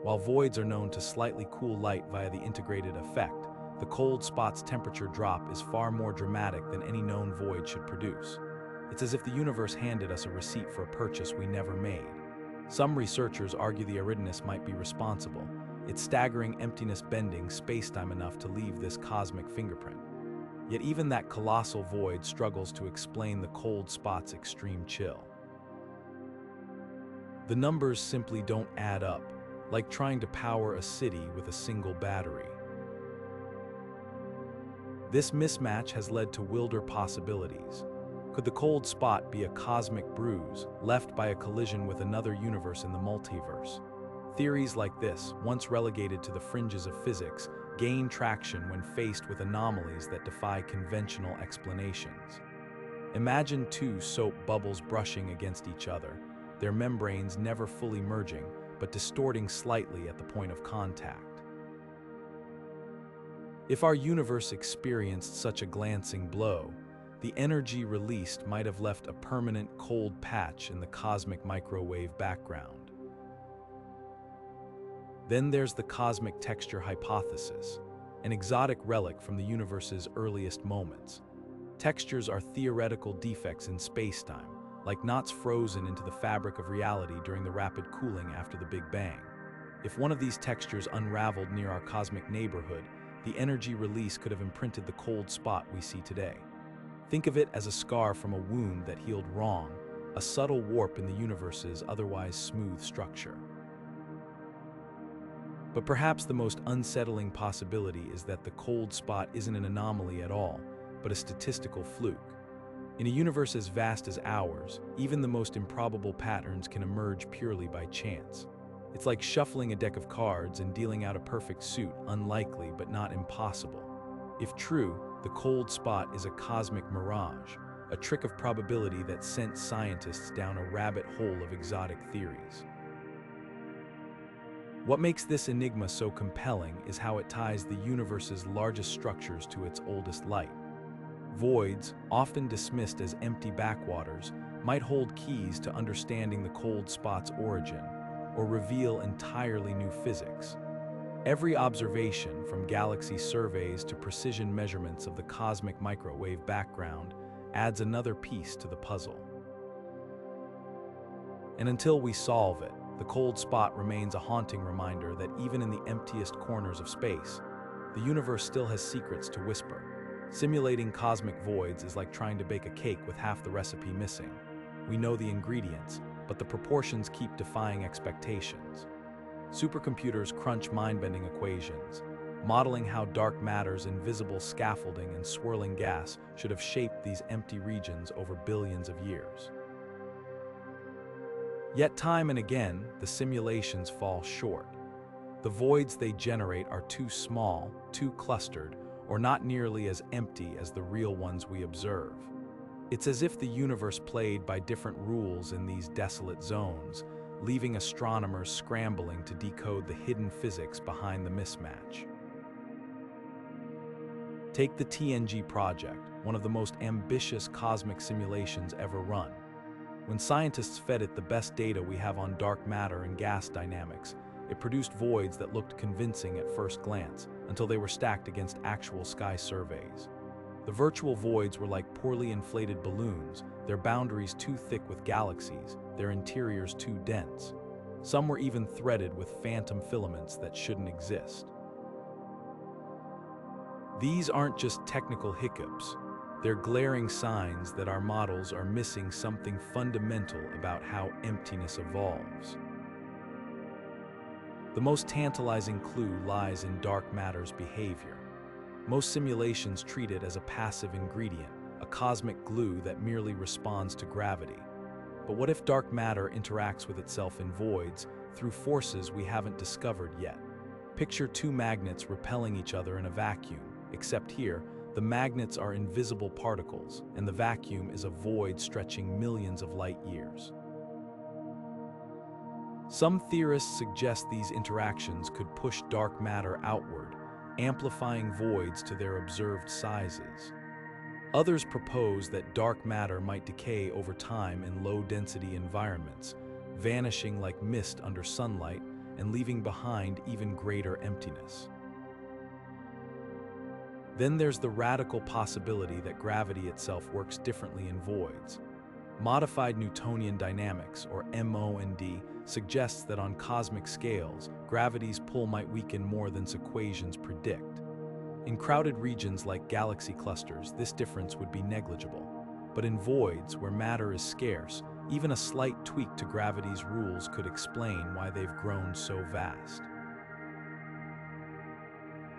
While voids are known to slightly cool light via the integrated effect, the cold spot's temperature drop is far more dramatic than any known void should produce. It's as if the universe handed us a receipt for a purchase we never made. Some researchers argue the Aridinous might be responsible, its staggering emptiness bending spacetime enough to leave this cosmic fingerprint. Yet even that colossal void struggles to explain the cold spot's extreme chill. The numbers simply don't add up, like trying to power a city with a single battery. This mismatch has led to wilder possibilities. Could the cold spot be a cosmic bruise left by a collision with another universe in the multiverse? Theories like this, once relegated to the fringes of physics, gain traction when faced with anomalies that defy conventional explanations. Imagine two soap bubbles brushing against each other, their membranes never fully merging, but distorting slightly at the point of contact. If our universe experienced such a glancing blow, the energy released might have left a permanent cold patch in the cosmic microwave background. Then there's the cosmic texture hypothesis, an exotic relic from the universe's earliest moments. Textures are theoretical defects in spacetime, like knots frozen into the fabric of reality during the rapid cooling after the Big Bang. If one of these textures unraveled near our cosmic neighborhood, the energy release could have imprinted the cold spot we see today. Think of it as a scar from a wound that healed wrong, a subtle warp in the universe's otherwise smooth structure. But perhaps the most unsettling possibility is that the cold spot isn't an anomaly at all, but a statistical fluke. In a universe as vast as ours, even the most improbable patterns can emerge purely by chance. It's like shuffling a deck of cards and dealing out a perfect suit, unlikely but not impossible. If true, the cold spot is a cosmic mirage, a trick of probability that sent scientists down a rabbit hole of exotic theories. What makes this enigma so compelling is how it ties the universe's largest structures to its oldest light. Voids, often dismissed as empty backwaters, might hold keys to understanding the cold spot's origin, or reveal entirely new physics. Every observation, from galaxy surveys to precision measurements of the cosmic microwave background, adds another piece to the puzzle. And until we solve it, the cold spot remains a haunting reminder that even in the emptiest corners of space, the universe still has secrets to whisper. Simulating cosmic voids is like trying to bake a cake with half the recipe missing. We know the ingredients, but the proportions keep defying expectations. Supercomputers crunch mind-bending equations, modeling how dark matter's invisible scaffolding and swirling gas should have shaped these empty regions over billions of years. Yet time and again, the simulations fall short. The voids they generate are too small, too clustered, or not nearly as empty as the real ones we observe. It's as if the universe played by different rules in these desolate zones, leaving astronomers scrambling to decode the hidden physics behind the mismatch. Take the TNG project, one of the most ambitious cosmic simulations ever run. When scientists fed it the best data we have on dark matter and gas dynamics, it produced voids that looked convincing at first glance, until they were stacked against actual sky surveys. The virtual voids were like poorly inflated balloons, their boundaries too thick with galaxies, their interiors too dense. Some were even threaded with phantom filaments that shouldn't exist. These aren't just technical hiccups. They're glaring signs that our models are missing something fundamental about how emptiness evolves. The most tantalizing clue lies in dark matter's behavior. Most simulations treat it as a passive ingredient, a cosmic glue that merely responds to gravity. But what if dark matter interacts with itself in voids through forces we haven't discovered yet? Picture two magnets repelling each other in a vacuum, except here, the magnets are invisible particles, and the vacuum is a void stretching millions of light years. Some theorists suggest these interactions could push dark matter outward, amplifying voids to their observed sizes. Others propose that dark matter might decay over time in low-density environments, vanishing like mist under sunlight and leaving behind even greater emptiness. Then there's the radical possibility that gravity itself works differently in voids. Modified Newtonian dynamics, or MOND, suggests that on cosmic scales, gravity's pull might weaken more than equations predict. In crowded regions like galaxy clusters, this difference would be negligible. But in voids, where matter is scarce, even a slight tweak to gravity's rules could explain why they've grown so vast.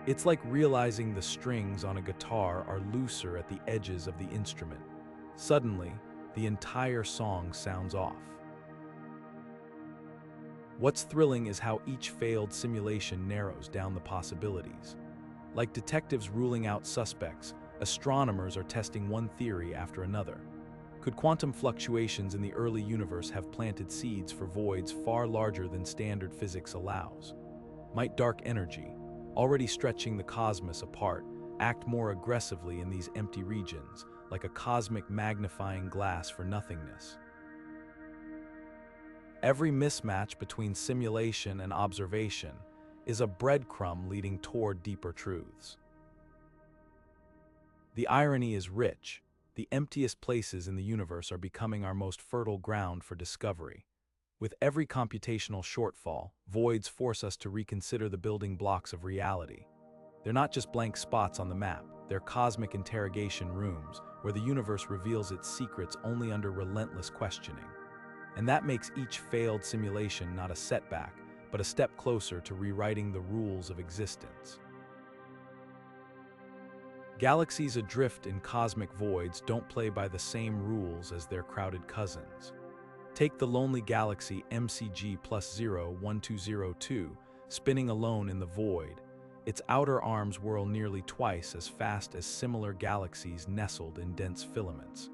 It's like realizing the strings on a guitar are looser at the edges of the instrument. Suddenly, the entire song sounds off. What's thrilling is how each failed simulation narrows down the possibilities. Like detectives ruling out suspects, astronomers are testing one theory after another. Could quantum fluctuations in the early universe have planted seeds for voids far larger than standard physics allows? Might dark energy, already stretching the cosmos apart, act more aggressively in these empty regions, like a cosmic magnifying glass for nothingness? Every mismatch between simulation and observation is a breadcrumb leading toward deeper truths. The irony is rich. The emptiest places in the universe are becoming our most fertile ground for discovery. With every computational shortfall, voids force us to reconsider the building blocks of reality. They're not just blank spots on the map, they're cosmic interrogation rooms where the universe reveals its secrets only under relentless questioning. And that makes each failed simulation not a setback, but a step closer to rewriting the rules of existence. Galaxies adrift in cosmic voids don't play by the same rules as their crowded cousins. Take the lonely galaxy MCG +0 1202, spinning alone in the void. Its outer arms whirl nearly twice as fast as similar galaxies nestled in dense filaments.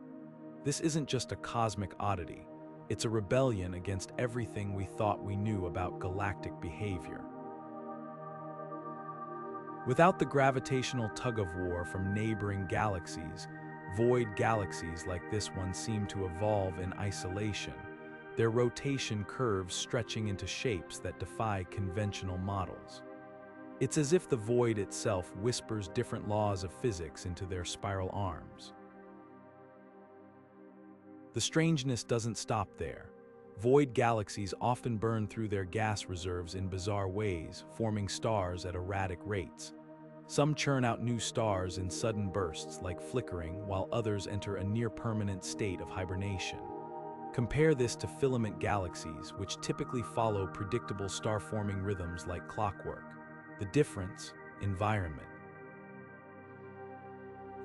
This isn't just a cosmic oddity, it's a rebellion against everything we thought we knew about galactic behavior. Without the gravitational tug-of-war from neighboring galaxies, void galaxies like this one seem to evolve in isolation, their rotation curves stretching into shapes that defy conventional models. It's as if the void itself whispers different laws of physics into their spiral arms. The strangeness doesn't stop there. Void galaxies often burn through their gas reserves in bizarre ways, forming stars at erratic rates. Some churn out new stars in sudden bursts like flickering, while others enter a near-permanent state of hibernation. Compare this to filament galaxies, which typically follow predictable star-forming rhythms like clockwork. The difference: environment.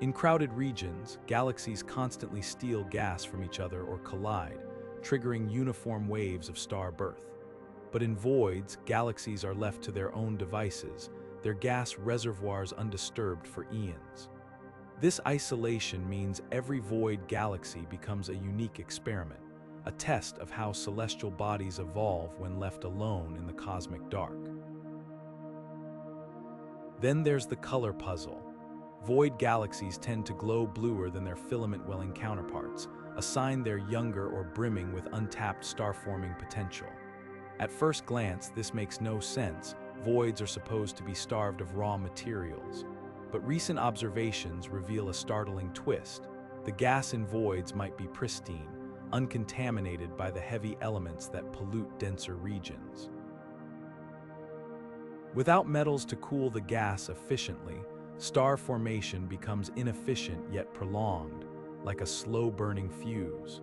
In crowded regions, galaxies constantly steal gas from each other or collide, triggering uniform waves of star birth. But in voids, galaxies are left to their own devices, their gas reservoirs undisturbed for eons. This isolation means every void galaxy becomes a unique experiment, a test of how celestial bodies evolve when left alone in the cosmic dark. Then there's the color puzzle. Void galaxies tend to glow bluer than their filament-welling counterparts, a sign they're younger or brimming with untapped star-forming potential. At first glance, this makes no sense. Voids are supposed to be starved of raw materials. But recent observations reveal a startling twist. The gas in voids might be pristine, uncontaminated by the heavy elements that pollute denser regions. Without metals to cool the gas efficiently, star formation becomes inefficient yet prolonged, like a slow-burning fuse.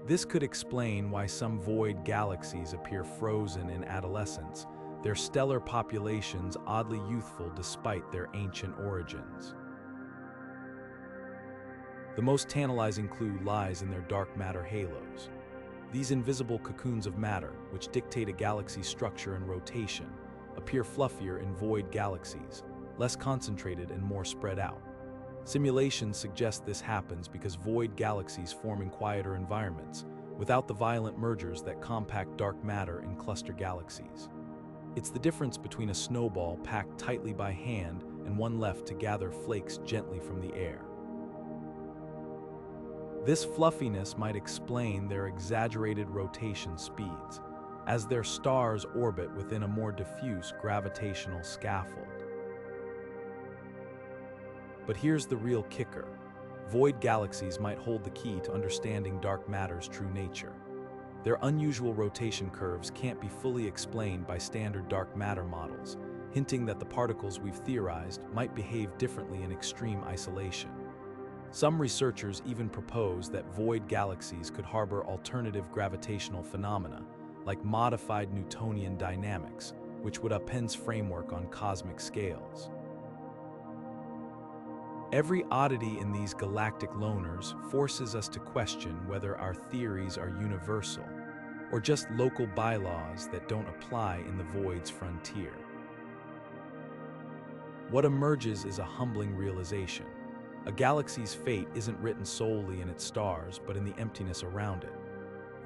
This could explain why some void galaxies appear frozen in adolescence, their stellar populations oddly youthful despite their ancient origins. The most tantalizing clue lies in their dark matter halos. These invisible cocoons of matter, which dictate a galaxy's structure and rotation, appear fluffier in void galaxies, less concentrated and more spread out. Simulations suggest this happens because void galaxies form in quieter environments, without the violent mergers that compact dark matter in cluster galaxies. It's the difference between a snowball packed tightly by hand and one left to gather flakes gently from the air. This fluffiness might explain their exaggerated rotation speeds, as their stars orbit within a more diffuse gravitational scaffold. But here's the real kicker. Void galaxies might hold the key to understanding dark matter's true nature. Their unusual rotation curves can't be fully explained by standard dark matter models, hinting that the particles we've theorized might behave differently in extreme isolation. Some researchers even propose that void galaxies could harbor alternative gravitational phenomena, like modified Newtonian dynamics, which would upend's framework on cosmic scales. Every oddity in these galactic loners forces us to question whether our theories are universal, or just local bylaws that don't apply in the void's frontier. What emerges is a humbling realization. A galaxy's fate isn't written solely in its stars, but in the emptiness around it.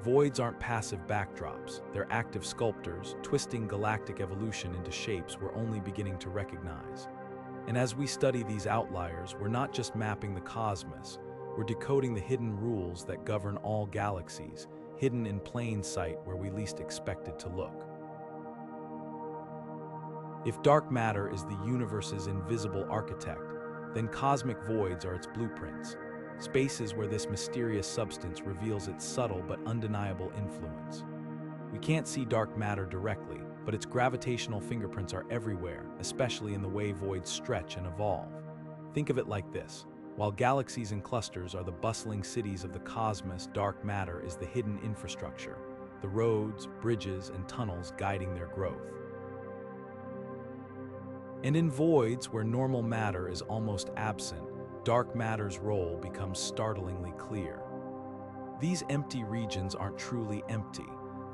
Voids aren't passive backdrops, they're active sculptors, twisting galactic evolution into shapes we're only beginning to recognize. And as we study these outliers, we're not just mapping the cosmos, we're decoding the hidden rules that govern all galaxies, hidden in plain sight where we least expect it to look. If dark matter is the universe's invisible architect, then cosmic voids are its blueprints, spaces where this mysterious substance reveals its subtle but undeniable influence. We can't see dark matter directly, but its gravitational fingerprints are everywhere, especially in the way voids stretch and evolve. Think of it like this. While galaxies and clusters are the bustling cities of the cosmos, dark matter is the hidden infrastructure, the roads, bridges, and tunnels guiding their growth. And in voids where normal matter is almost absent, dark matter's role becomes startlingly clear. These empty regions aren't truly empty.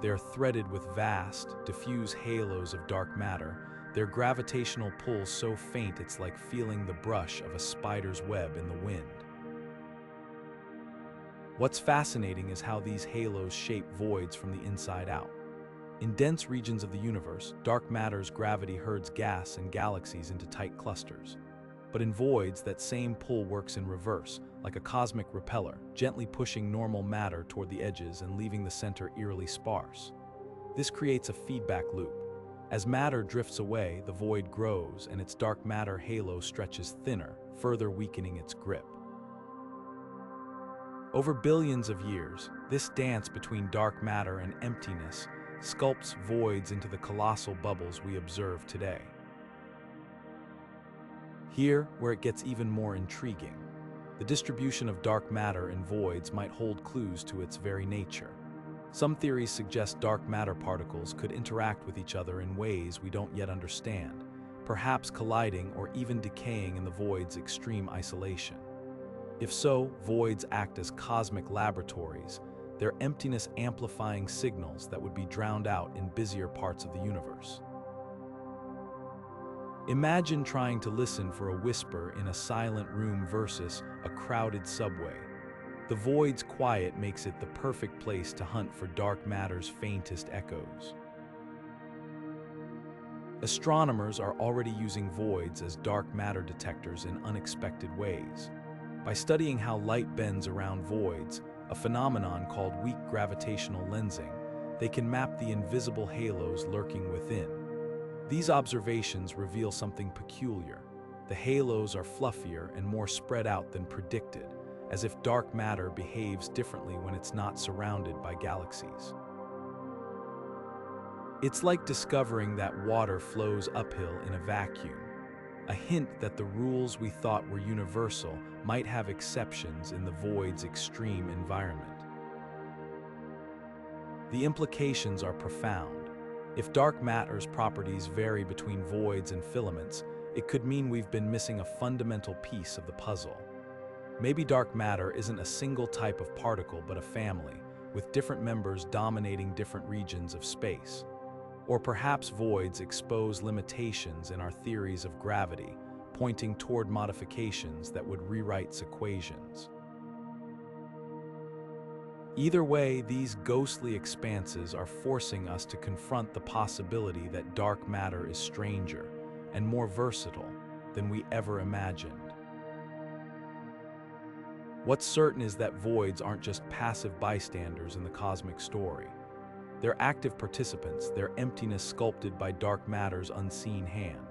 They're threaded with vast, diffuse halos of dark matter, their gravitational pull so faint it's like feeling the brush of a spider's web in the wind. What's fascinating is how these halos shape voids from the inside out. In dense regions of the universe, dark matter's gravity herds gas and galaxies into tight clusters. But in voids, that same pull works in reverse, like a cosmic repeller, gently pushing normal matter toward the edges and leaving the center eerily sparse. This creates a feedback loop. As matter drifts away, the void grows and its dark matter halo stretches thinner, further weakening its grip. Over billions of years, this dance between dark matter and emptiness sculpts voids into the colossal bubbles we observe today. Here, where it gets even more intriguing, the distribution of dark matter in voids might hold clues to its very nature. Some theories suggest dark matter particles could interact with each other in ways we don't yet understand, perhaps colliding or even decaying in the void's extreme isolation. If so, voids act as cosmic laboratories, their emptiness amplifying signals that would be drowned out in busier parts of the universe. Imagine trying to listen for a whisper in a silent room versus a crowded subway. The void's quiet makes it the perfect place to hunt for dark matter's faintest echoes. Astronomers are already using voids as dark matter detectors in unexpected ways. By studying how light bends around voids, a phenomenon called weak gravitational lensing, they can map the invisible halos lurking within. These observations reveal something peculiar. The halos are fluffier and more spread out than predicted, as if dark matter behaves differently when it's not surrounded by galaxies. It's like discovering that water flows uphill in a vacuum, a hint that the rules we thought were universal might have exceptions in the void's extreme environment. The implications are profound. If dark matter's properties vary between voids and filaments, it could mean we've been missing a fundamental piece of the puzzle. Maybe dark matter isn't a single type of particle but a family, with different members dominating different regions of space. Or perhaps voids expose limitations in our theories of gravity, pointing toward modifications that would rewrite equations. Either way, these ghostly expanses are forcing us to confront the possibility that dark matter is stranger and more versatile than we ever imagined. What's certain is that voids aren't just passive bystanders in the cosmic story. They're active participants, their emptiness sculpted by dark matter's unseen hand.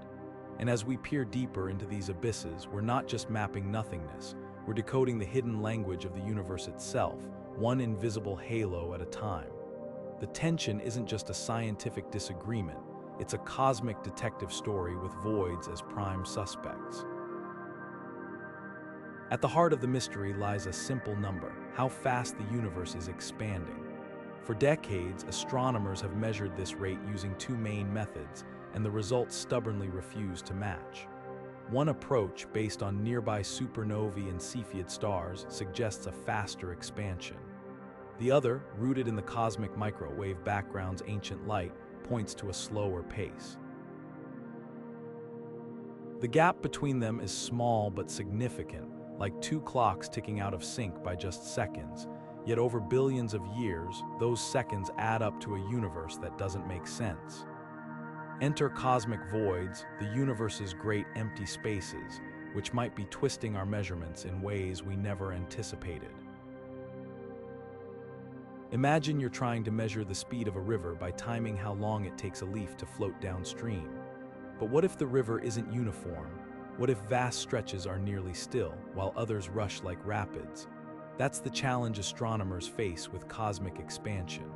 And as we peer deeper into these abysses, we're not just mapping nothingness, we're decoding the hidden language of the universe itself, one invisible halo at a time. The tension isn't just a scientific disagreement, it's a cosmic detective story with voids as prime suspects. At the heart of the mystery lies a simple number: how fast the universe is expanding. For decades, astronomers have measured this rate using two main methods, and the results stubbornly refuse to match. One approach, based on nearby supernovae and Cepheid stars, suggests a faster expansion. The other, rooted in the cosmic microwave background's ancient light, points to a slower pace. The gap between them is small but significant, like two clocks ticking out of sync by just seconds. Yet over billions of years, those seconds add up to a universe that doesn't make sense. Enter cosmic voids, the universe's great empty spaces, which might be twisting our measurements in ways we never anticipated. Imagine you're trying to measure the speed of a river by timing how long it takes a leaf to float downstream. But what if the river isn't uniform? What if vast stretches are nearly still, while others rush like rapids? That's the challenge astronomers face with cosmic expansion.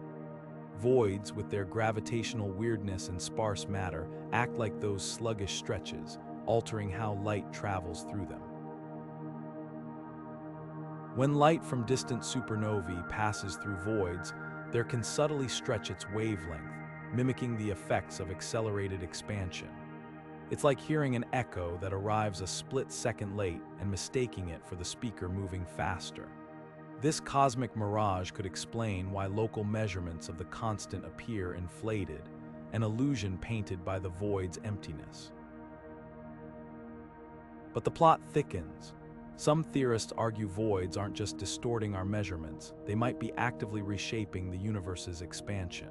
Voids, with their gravitational weirdness and sparse matter, act like those sluggish stretches, altering how light travels through them. When light from distant supernovae passes through voids, there can subtly stretch its wavelength, mimicking the effects of accelerated expansion. It's like hearing an echo that arrives a split second late and mistaking it for the speaker moving faster. This cosmic mirage could explain why local measurements of the constant appear inflated, an illusion painted by the void's emptiness. But the plot thickens. Some theorists argue voids aren't just distorting our measurements, they might be actively reshaping the universe's expansion.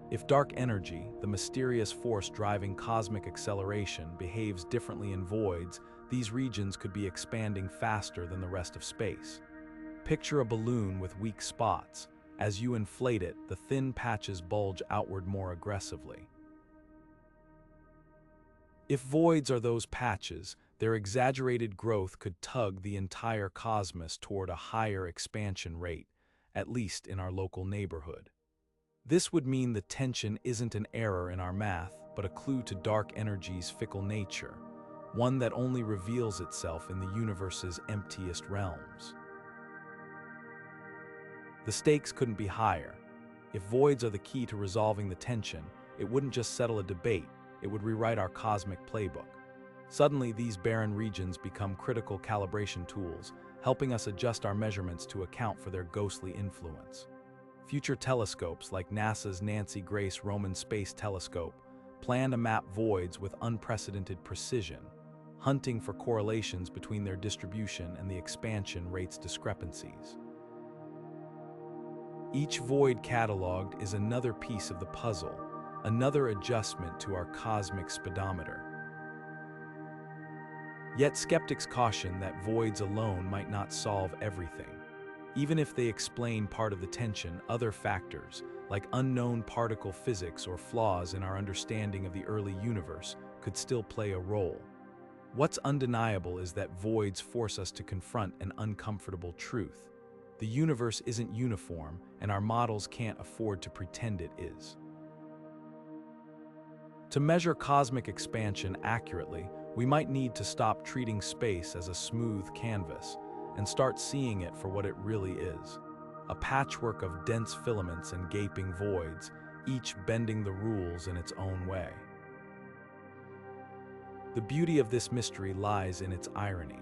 If dark energy, the mysterious force driving cosmic acceleration, behaves differently in voids, these regions could be expanding faster than the rest of space. Picture a balloon with weak spots. As you inflate it, the thin patches bulge outward more aggressively. If voids are those patches, their exaggerated growth could tug the entire cosmos toward a higher expansion rate, at least in our local neighborhood. This would mean the tension isn't an error in our math, but a clue to dark energy's fickle nature, one that only reveals itself in the universe's emptiest realms. The stakes couldn't be higher. If voids are the key to resolving the tension, it wouldn't just settle a debate, it would rewrite our cosmic playbook. Suddenly, these barren regions become critical calibration tools, helping us adjust our measurements to account for their ghostly influence. Future telescopes like NASA's Nancy Grace Roman Space Telescope plan to map voids with unprecedented precision, hunting for correlations between their distribution and the expansion rates discrepancies. Each void cataloged is another piece of the puzzle, another adjustment to our cosmic speedometer. Yet skeptics caution that voids alone might not solve everything. Even if they explain part of the tension, other factors, like unknown particle physics or flaws in our understanding of the early universe, could still play a role. What's undeniable is that voids force us to confront an uncomfortable truth. The universe isn't uniform, and our models can't afford to pretend it is. To measure cosmic expansion accurately, we might need to stop treating space as a smooth canvas and start seeing it for what it really is, a patchwork of dense filaments and gaping voids, each bending the rules in its own way. The beauty of this mystery lies in its irony.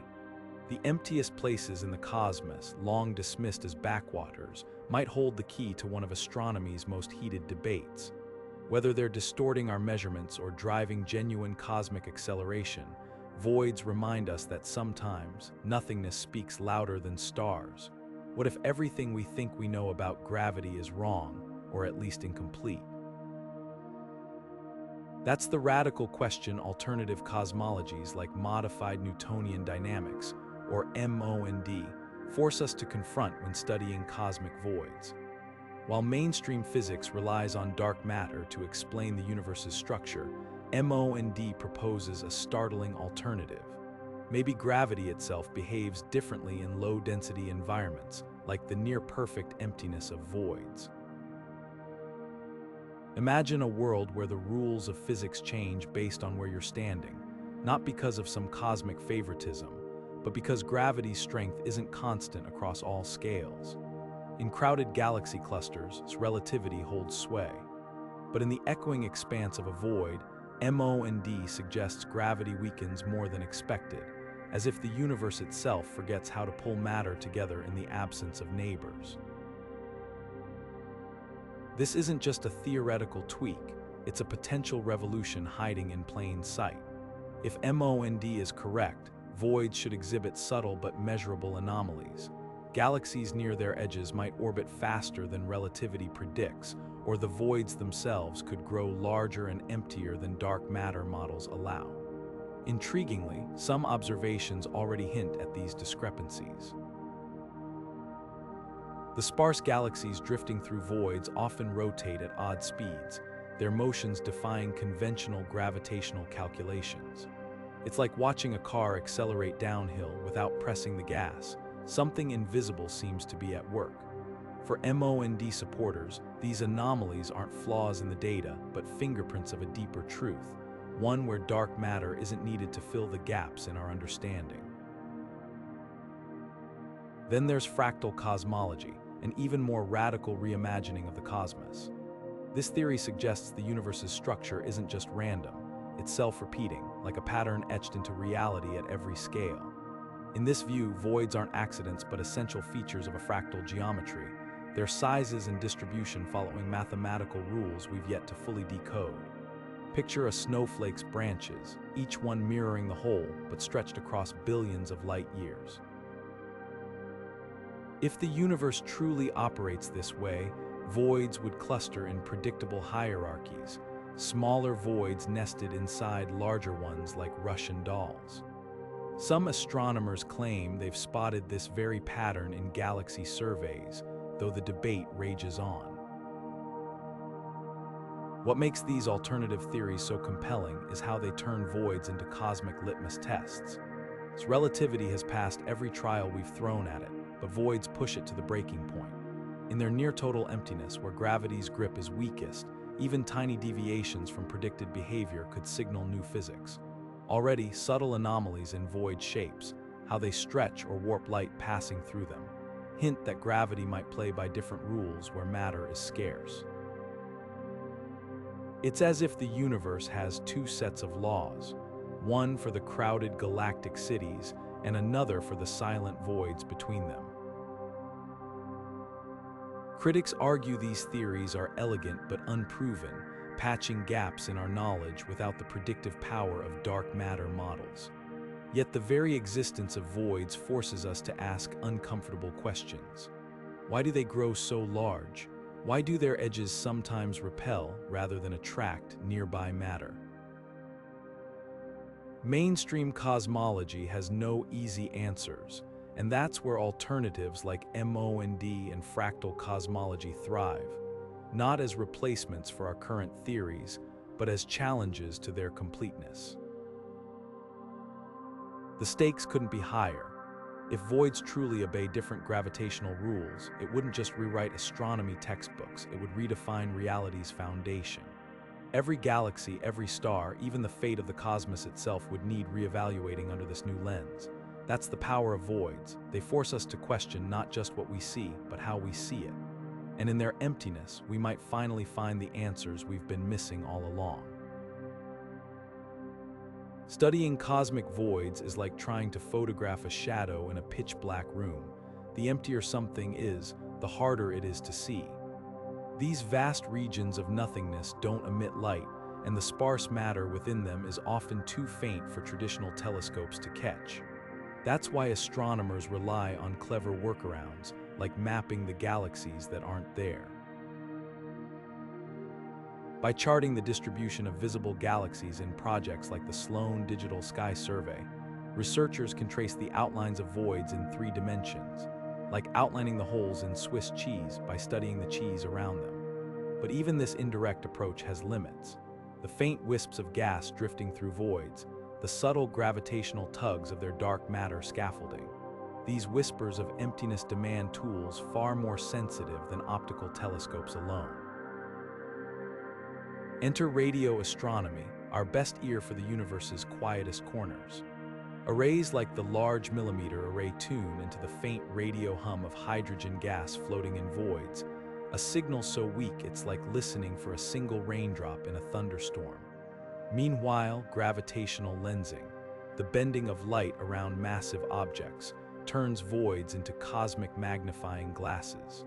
The emptiest places in the cosmos, long dismissed as backwaters, might hold the key to one of astronomy's most heated debates. Whether they're distorting our measurements or driving genuine cosmic acceleration, voids remind us that sometimes nothingness speaks louder than stars. What if everything we think we know about gravity is wrong, or at least incomplete? That's the radical question alternative cosmologies like modified Newtonian dynamics, or MOND, force us to confront when studying cosmic voids. While mainstream physics relies on dark matter to explain the universe's structure, MOND proposes a startling alternative. Maybe gravity itself behaves differently in low-density environments, like the near-perfect emptiness of voids. Imagine a world where the rules of physics change based on where you're standing, not because of some cosmic favoritism, but because gravity's strength isn't constant across all scales. In crowded galaxy clusters, relativity holds sway. But in the echoing expanse of a void, MOND suggests gravity weakens more than expected, as if the universe itself forgets how to pull matter together in the absence of neighbors. This isn't just a theoretical tweak, it's a potential revolution hiding in plain sight. If MOND is correct, voids should exhibit subtle but measurable anomalies. Galaxies near their edges might orbit faster than relativity predicts, or the voids themselves could grow larger and emptier than dark matter models allow. Intriguingly, some observations already hint at these discrepancies. The sparse galaxies drifting through voids often rotate at odd speeds, their motions defying conventional gravitational calculations. It's like watching a car accelerate downhill without pressing the gas. Something invisible seems to be at work. For MOND supporters, these anomalies aren't flaws in the data, but fingerprints of a deeper truth, one where dark matter isn't needed to fill the gaps in our understanding. Then there's fractal cosmology, an even more radical reimagining of the cosmos. This theory suggests the universe's structure isn't just random, it's self-repeating, like a pattern etched into reality at every scale. In this view, voids aren't accidents but essential features of a fractal geometry, their sizes and distribution following mathematical rules we've yet to fully decode. Picture a snowflake's branches, each one mirroring the whole, but stretched across billions of light years. If the universe truly operates this way, voids would cluster in predictable hierarchies, smaller voids nested inside larger ones like Russian dolls. Some astronomers claim they've spotted this very pattern in galaxy surveys, though the debate rages on. What makes these alternative theories so compelling is how they turn voids into cosmic litmus tests. Its relativity has passed every trial we've thrown at it, but voids push it to the breaking point. In their near-total emptiness, where gravity's grip is weakest, even tiny deviations from predicted behavior could signal new physics. Already, subtle anomalies in void shapes, how they stretch or warp light passing through them, hint that gravity might play by different rules where matter is scarce. It's as if the universe has two sets of laws, one for the crowded galactic cities and another for the silent voids between them. Critics argue these theories are elegant but unproven, patching gaps in our knowledge without the predictive power of dark matter models. Yet the very existence of voids forces us to ask uncomfortable questions. Why do they grow so large? Why do their edges sometimes repel rather than attract nearby matter? Mainstream cosmology has no easy answers, and that's where alternatives like MOND and fractal cosmology thrive, not as replacements for our current theories, but as challenges to their completeness. The stakes couldn't be higher. If voids truly obey different gravitational rules, it wouldn't just rewrite astronomy textbooks, it would redefine reality's foundation. Every galaxy, every star, even the fate of the cosmos itself would need reevaluating under this new lens. That's the power of voids. They force us to question not just what we see, but how we see it. And in their emptiness, we might finally find the answers we've been missing all along. Studying cosmic voids is like trying to photograph a shadow in a pitch-black room. The emptier something is, the harder it is to see. These vast regions of nothingness don't emit light, and the sparse matter within them is often too faint for traditional telescopes to catch. That's why astronomers rely on clever workarounds, like mapping the galaxies that aren't there. By charting the distribution of visible galaxies in projects like the Sloan Digital Sky Survey, researchers can trace the outlines of voids in 3 dimensions, like outlining the holes in Swiss cheese by studying the cheese around them. But even this indirect approach has limits. The faint wisps of gas drifting through voids, the subtle gravitational tugs of their dark matter scaffolding. These whispers of emptiness demand tools far more sensitive than optical telescopes alone. Enter radio astronomy, our best ear for the universe's quietest corners. Arrays like the Large Millimeter Array tune into the faint radio hum of hydrogen gas floating in voids, a signal so weak it's like listening for a single raindrop in a thunderstorm. Meanwhile, gravitational lensing, the bending of light around massive objects, turns voids into cosmic magnifying glasses.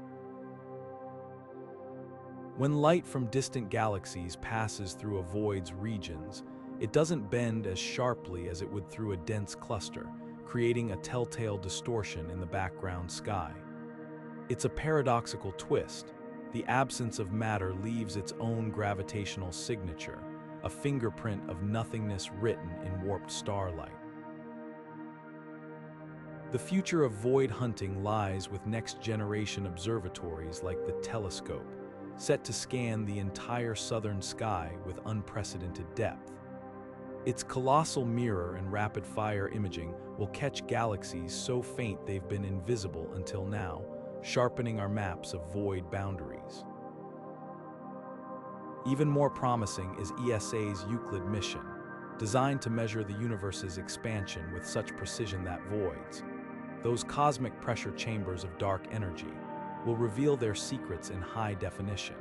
When light from distant galaxies passes through a void's regions, it doesn't bend as sharply as it would through a dense cluster, creating a telltale distortion in the background sky. It's a paradoxical twist. The absence of matter leaves its own gravitational signature, a fingerprint of nothingness written in warped starlight. The future of void hunting lies with next-generation observatories like the telescope, set to scan the entire southern sky with unprecedented depth. Its colossal mirror and rapid-fire imaging will catch galaxies so faint they've been invisible until now, sharpening our maps of void boundaries. Even more promising is ESA's Euclid mission, designed to measure the universe's expansion with such precision that voids, those cosmic pressure chambers of dark energy, will reveal their secrets in high definition.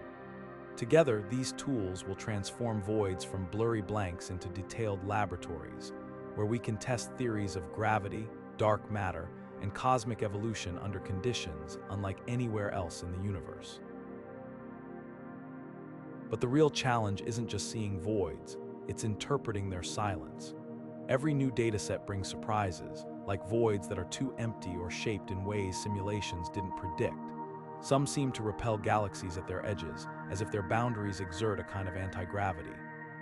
Together, these tools will transform voids from blurry blanks into detailed laboratories, where we can test theories of gravity, dark matter, and cosmic evolution under conditions unlike anywhere else in the universe. But the real challenge isn't just seeing voids, it's interpreting their silence. Every new dataset brings surprises, like voids that are too empty or shaped in ways simulations didn't predict. Some seem to repel galaxies at their edges, as if their boundaries exert a kind of anti-gravity.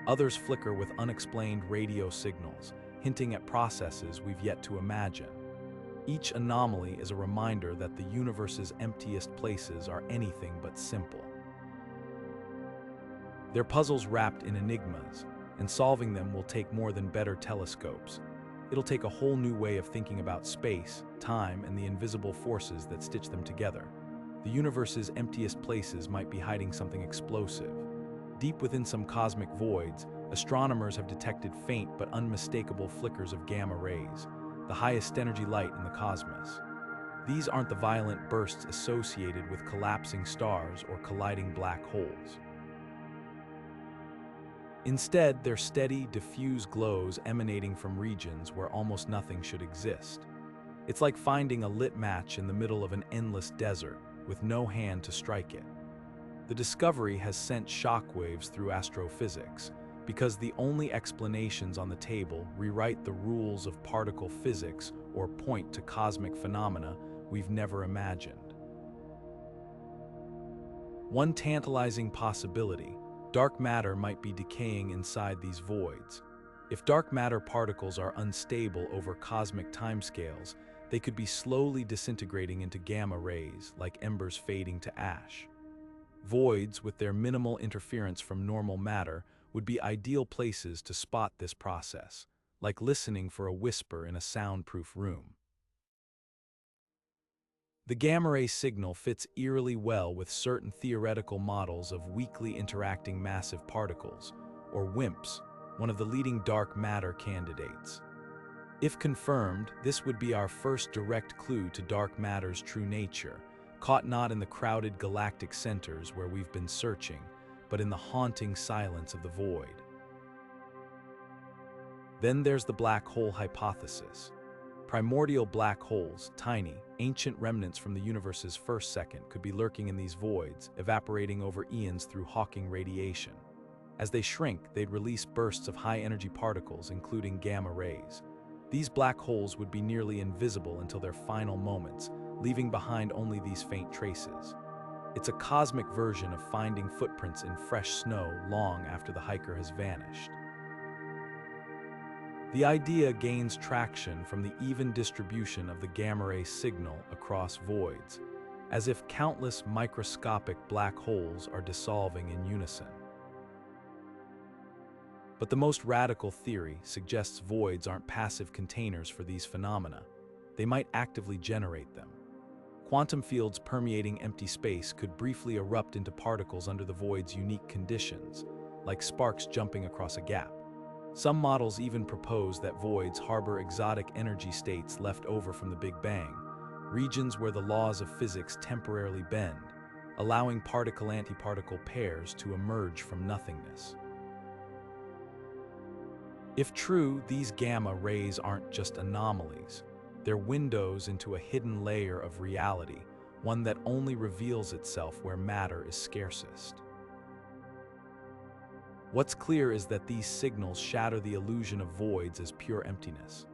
Others flicker with unexplained radio signals, hinting at processes we've yet to imagine. Each anomaly is a reminder that the universe's emptiest places are anything but simple. They're puzzles wrapped in enigmas, and solving them will take more than better telescopes. It'll take a whole new way of thinking about space, time, and the invisible forces that stitch them together. The universe's emptiest places might be hiding something explosive. Deep within some cosmic voids, astronomers have detected faint but unmistakable flickers of gamma rays, the highest energy light in the cosmos. These aren't the violent bursts associated with collapsing stars or colliding black holes. Instead, they're steady, diffuse glows emanating from regions where almost nothing should exist. It's like finding a lit match in the middle of an endless desert, with no hand to strike it. The discovery has sent shockwaves through astrophysics, because the only explanations on the table rewrite the rules of particle physics or point to cosmic phenomena we've never imagined. One tantalizing possibility: dark matter might be decaying inside these voids. If dark matter particles are unstable over cosmic timescales, they could be slowly disintegrating into gamma rays, like embers fading to ash. Voids, with their minimal interference from normal matter, would be ideal places to spot this process, like listening for a whisper in a soundproof room. The gamma ray signal fits eerily well with certain theoretical models of weakly interacting massive particles, or WIMPs, one of the leading dark matter candidates. If confirmed, this would be our first direct clue to dark matter's true nature, caught not in the crowded galactic centers where we've been searching, but in the haunting silence of the void. Then there's the black hole hypothesis. Primordial black holes, tiny, ancient remnants from the universe's first second, could be lurking in these voids, evaporating over eons through Hawking radiation. As they shrink, they'd release bursts of high-energy particles, including gamma rays. These black holes would be nearly invisible until their final moments, leaving behind only these faint traces. It's a cosmic version of finding footprints in fresh snow long after the hiker has vanished. The idea gains traction from the even distribution of the gamma ray signal across voids, as if countless microscopic black holes are dissolving in unison. But the most radical theory suggests voids aren't passive containers for these phenomena. They might actively generate them. Quantum fields permeating empty space could briefly erupt into particles under the void's unique conditions, like sparks jumping across a gap. Some models even propose that voids harbor exotic energy states left over from the Big Bang, regions where the laws of physics temporarily bend, allowing particle-antiparticle pairs to emerge from nothingness. If true, these gamma rays aren't just anomalies. They're windows into a hidden layer of reality, one that only reveals itself where matter is scarcest. What's clear is that these signals shatter the illusion of voids as pure emptiness.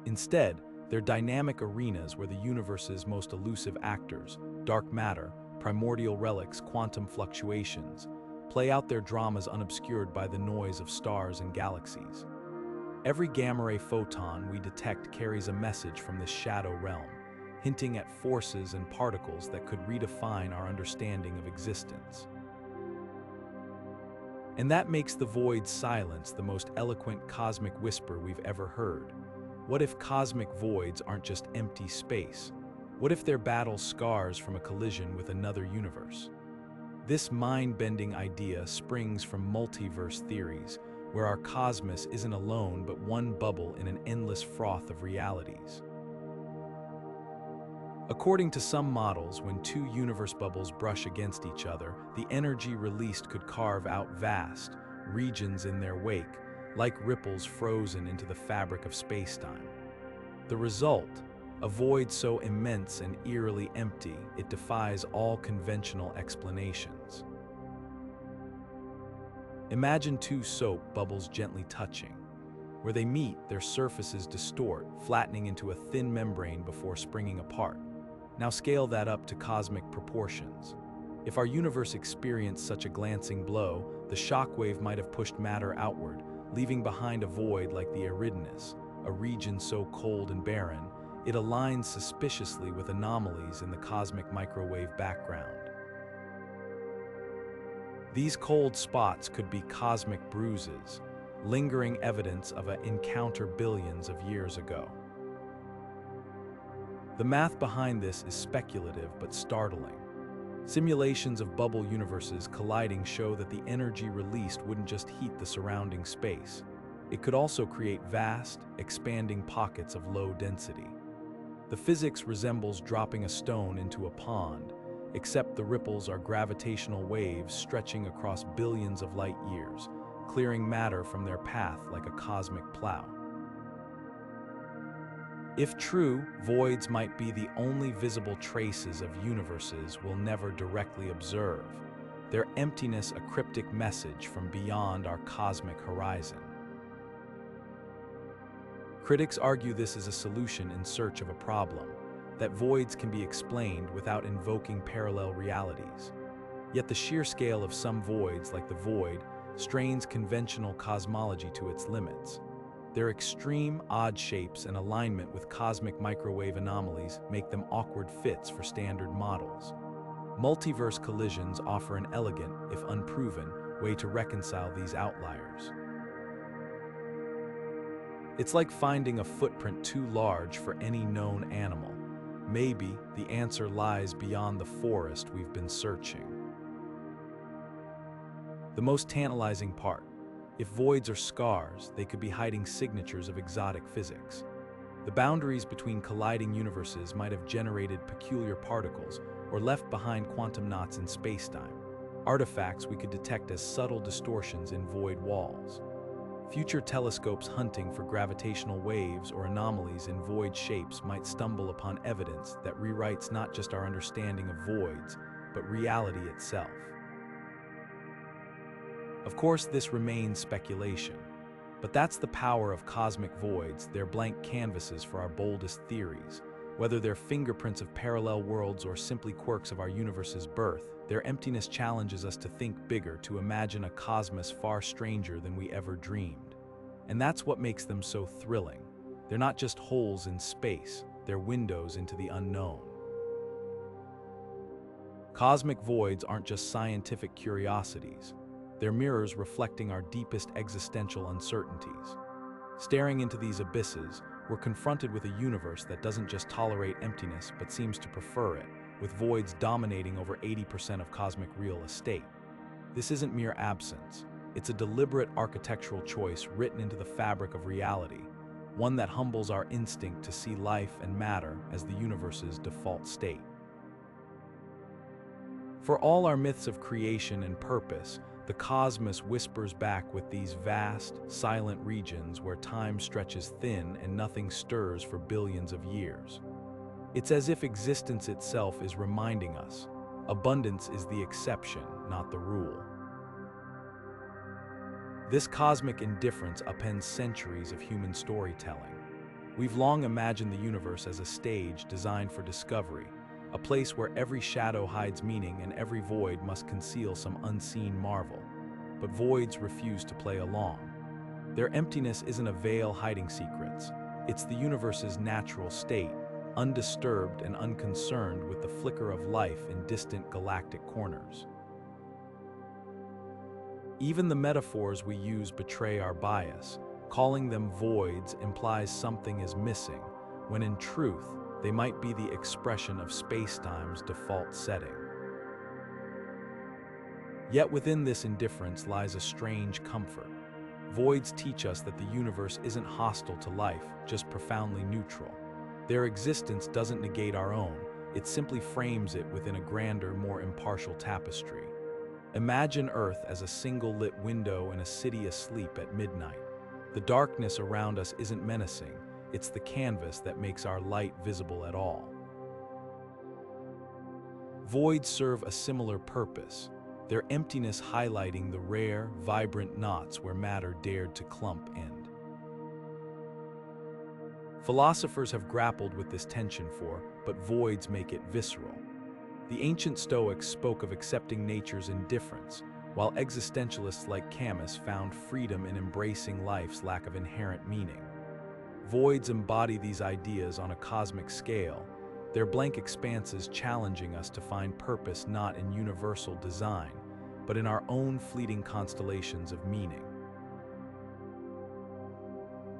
Instead, they're dynamic arenas where the universe's most elusive actors, dark matter, primordial relics, quantum fluctuations, play out their dramas unobscured by the noise of stars and galaxies. Every gamma-ray photon we detect carries a message from this shadow realm, hinting at forces and particles that could redefine our understanding of existence. And that makes the void's silence the most eloquent cosmic whisper we've ever heard. What if cosmic voids aren't just empty space? What if their battle scars from a collision with another universe? This mind-bending idea springs from multiverse theories, where our cosmos isn't alone but one bubble in an endless froth of realities. According to some models, when two universe bubbles brush against each other, the energy released could carve out vast regions in their wake, like ripples frozen into the fabric of spacetime. The result? A void so immense and eerily empty, it defies all conventional explanations. Imagine two soap bubbles gently touching. Where they meet, their surfaces distort, flattening into a thin membrane before springing apart. Now scale that up to cosmic proportions. If our universe experienced such a glancing blow, the shockwave might have pushed matter outward, leaving behind a void like the Aridinous, a region so cold and barren, it aligns suspiciously with anomalies in the cosmic microwave background. These cold spots could be cosmic bruises, lingering evidence of an encounter billions of years ago. The math behind this is speculative but startling. Simulations of bubble universes colliding show that the energy released wouldn't just heat the surrounding space. It could also create vast, expanding pockets of low density. The physics resembles dropping a stone into a pond, except the ripples are gravitational waves stretching across billions of light years, clearing matter from their path like a cosmic plow. If true, voids might be the only visible traces of universes we'll never directly observe, their emptiness a cryptic message from beyond our cosmic horizon. Critics argue this is a solution in search of a problem, that voids can be explained without invoking parallel realities. Yet the sheer scale of some voids, like the void, strains conventional cosmology to its limits. Their extreme, odd shapes and alignment with cosmic microwave anomalies make them awkward fits for standard models. Multiverse collisions offer an elegant, if unproven, way to reconcile these outliers. It's like finding a footprint too large for any known animal. Maybe the answer lies beyond the forest we've been searching. The most tantalizing part: if voids are scars, they could be hiding signatures of exotic physics. The boundaries between colliding universes might have generated peculiar particles or left behind quantum knots in spacetime, artifacts we could detect as subtle distortions in void walls. Future telescopes hunting for gravitational waves or anomalies in void shapes might stumble upon evidence that rewrites not just our understanding of voids, but reality itself. Of course, this remains speculation, but that's the power of cosmic voids, their blank canvases for our boldest theories. Whether they're fingerprints of parallel worlds or simply quirks of our universe's birth, their emptiness challenges us to think bigger, to imagine a cosmos far stranger than we ever dreamed. And that's what makes them so thrilling. They're not just holes in space, they're windows into the unknown. Cosmic voids aren't just scientific curiosities. They're mirrors reflecting our deepest existential uncertainties. Staring into these abysses, we're confronted with a universe that doesn't just tolerate emptiness but seems to prefer it, with voids dominating over 80% of cosmic real estate. This isn't mere absence. It's a deliberate architectural choice written into the fabric of reality, one that humbles our instinct to see life and matter as the universe's default state. For all our myths of creation and purpose, the cosmos whispers back with these vast, silent regions where time stretches thin and nothing stirs for billions of years. It's as if existence itself is reminding us, abundance is the exception, not the rule. This cosmic indifference upends centuries of human storytelling. We've long imagined the universe as a stage designed for discovery, a place where every shadow hides meaning and every void must conceal some unseen marvel. But voids refuse to play along. Their emptiness isn't a veil hiding secrets. It's the universe's natural state, undisturbed and unconcerned with the flicker of life in distant galactic corners. Even the metaphors we use betray our bias. Calling them voids implies something is missing, when in truth, They might be the expression of spacetime's default setting. Yet within this indifference lies a strange comfort. Voids teach us that the universe isn't hostile to life, just profoundly neutral. Their existence doesn't negate our own, it simply frames it within a grander, more impartial tapestry. Imagine Earth as a single lit window in a city asleep at midnight. The darkness around us isn't menacing, it's the canvas that makes our light visible at all. Voids serve a similar purpose, their emptiness highlighting the rare, vibrant knots where matter dared to clump in. Philosophers have grappled with this tension but voids make it visceral. The ancient Stoics spoke of accepting nature's indifference, while existentialists like Camus found freedom in embracing life's lack of inherent meaning. Voids embody these ideas on a cosmic scale, their blank expanses challenging us to find purpose not in universal design, but in our own fleeting constellations of meaning.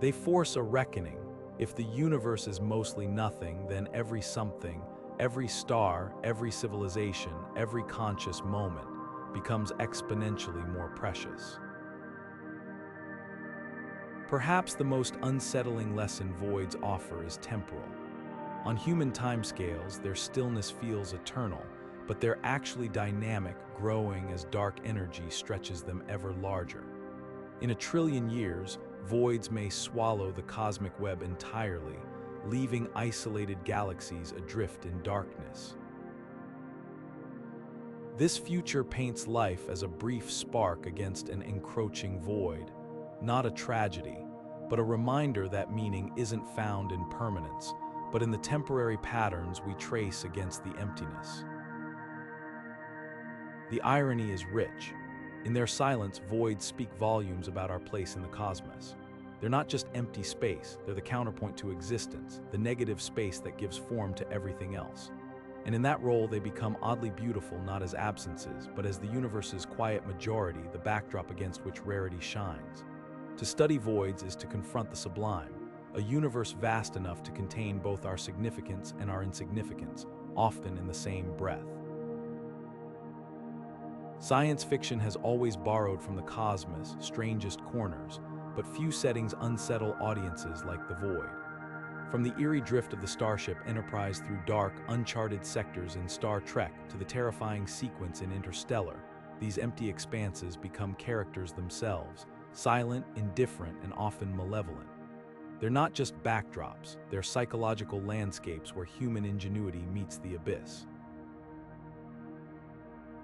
They force a reckoning. If the universe is mostly nothing, then every something, every star, every civilization, every conscious moment becomes exponentially more precious. Perhaps the most unsettling lesson voids offer is temporal. On human timescales, their stillness feels eternal, but they're actually dynamic, growing as dark energy stretches them ever larger. In 1 trillion years, voids may swallow the cosmic web entirely, leaving isolated galaxies adrift in darkness. This future paints life as a brief spark against an encroaching void, not a tragedy, but a reminder that meaning isn't found in permanence, but in the temporary patterns we trace against the emptiness. The irony is rich. In their silence, voids speak volumes about our place in the cosmos. They're not just empty space, they're the counterpoint to existence, the negative space that gives form to everything else. And in that role, they become oddly beautiful not as absences, but as the universe's quiet majority, the backdrop against which rarity shines. To study voids is to confront the sublime, a universe vast enough to contain both our significance and our insignificance, often in the same breath. Science fiction has always borrowed from the cosmos' strangest corners, but few settings unsettle audiences like the void. From the eerie drift of the starship Enterprise through dark, uncharted sectors in Star Trek to the terrifying sequence in Interstellar, these empty expanses become characters themselves, silent, indifferent, and often malevolent. They're not just backdrops, they're psychological landscapes where human ingenuity meets the abyss.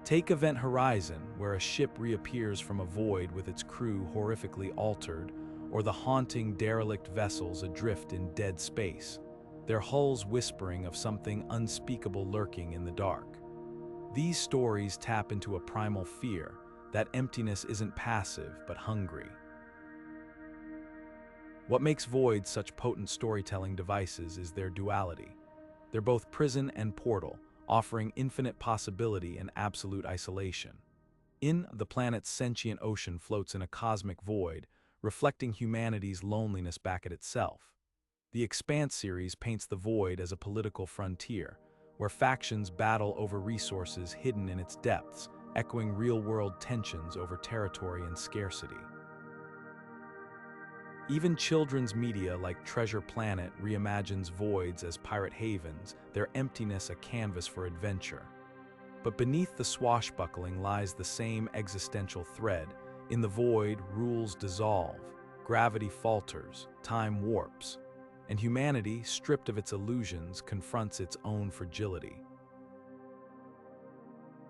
Take Event Horizon, where a ship reappears from a void with its crew horrifically altered, or the haunting, derelict vessels adrift in dead space, their hulls whispering of something unspeakable lurking in the dark. These stories tap into a primal fear, that emptiness isn't passive but hungry. What makes voids such potent storytelling devices is their duality. They're both prison and portal, offering infinite possibility and absolute isolation. The planet's sentient ocean floats in a cosmic void, reflecting humanity's loneliness back at itself. The Expanse series paints the void as a political frontier, where factions battle over resources hidden in its depths, echoing real-world tensions over territory and scarcity. Even children's media like Treasure Planet reimagines voids as pirate havens, their emptiness a canvas for adventure. But beneath the swashbuckling lies the same existential thread. In the void, rules dissolve, gravity falters, time warps, and humanity, stripped of its illusions, confronts its own fragility.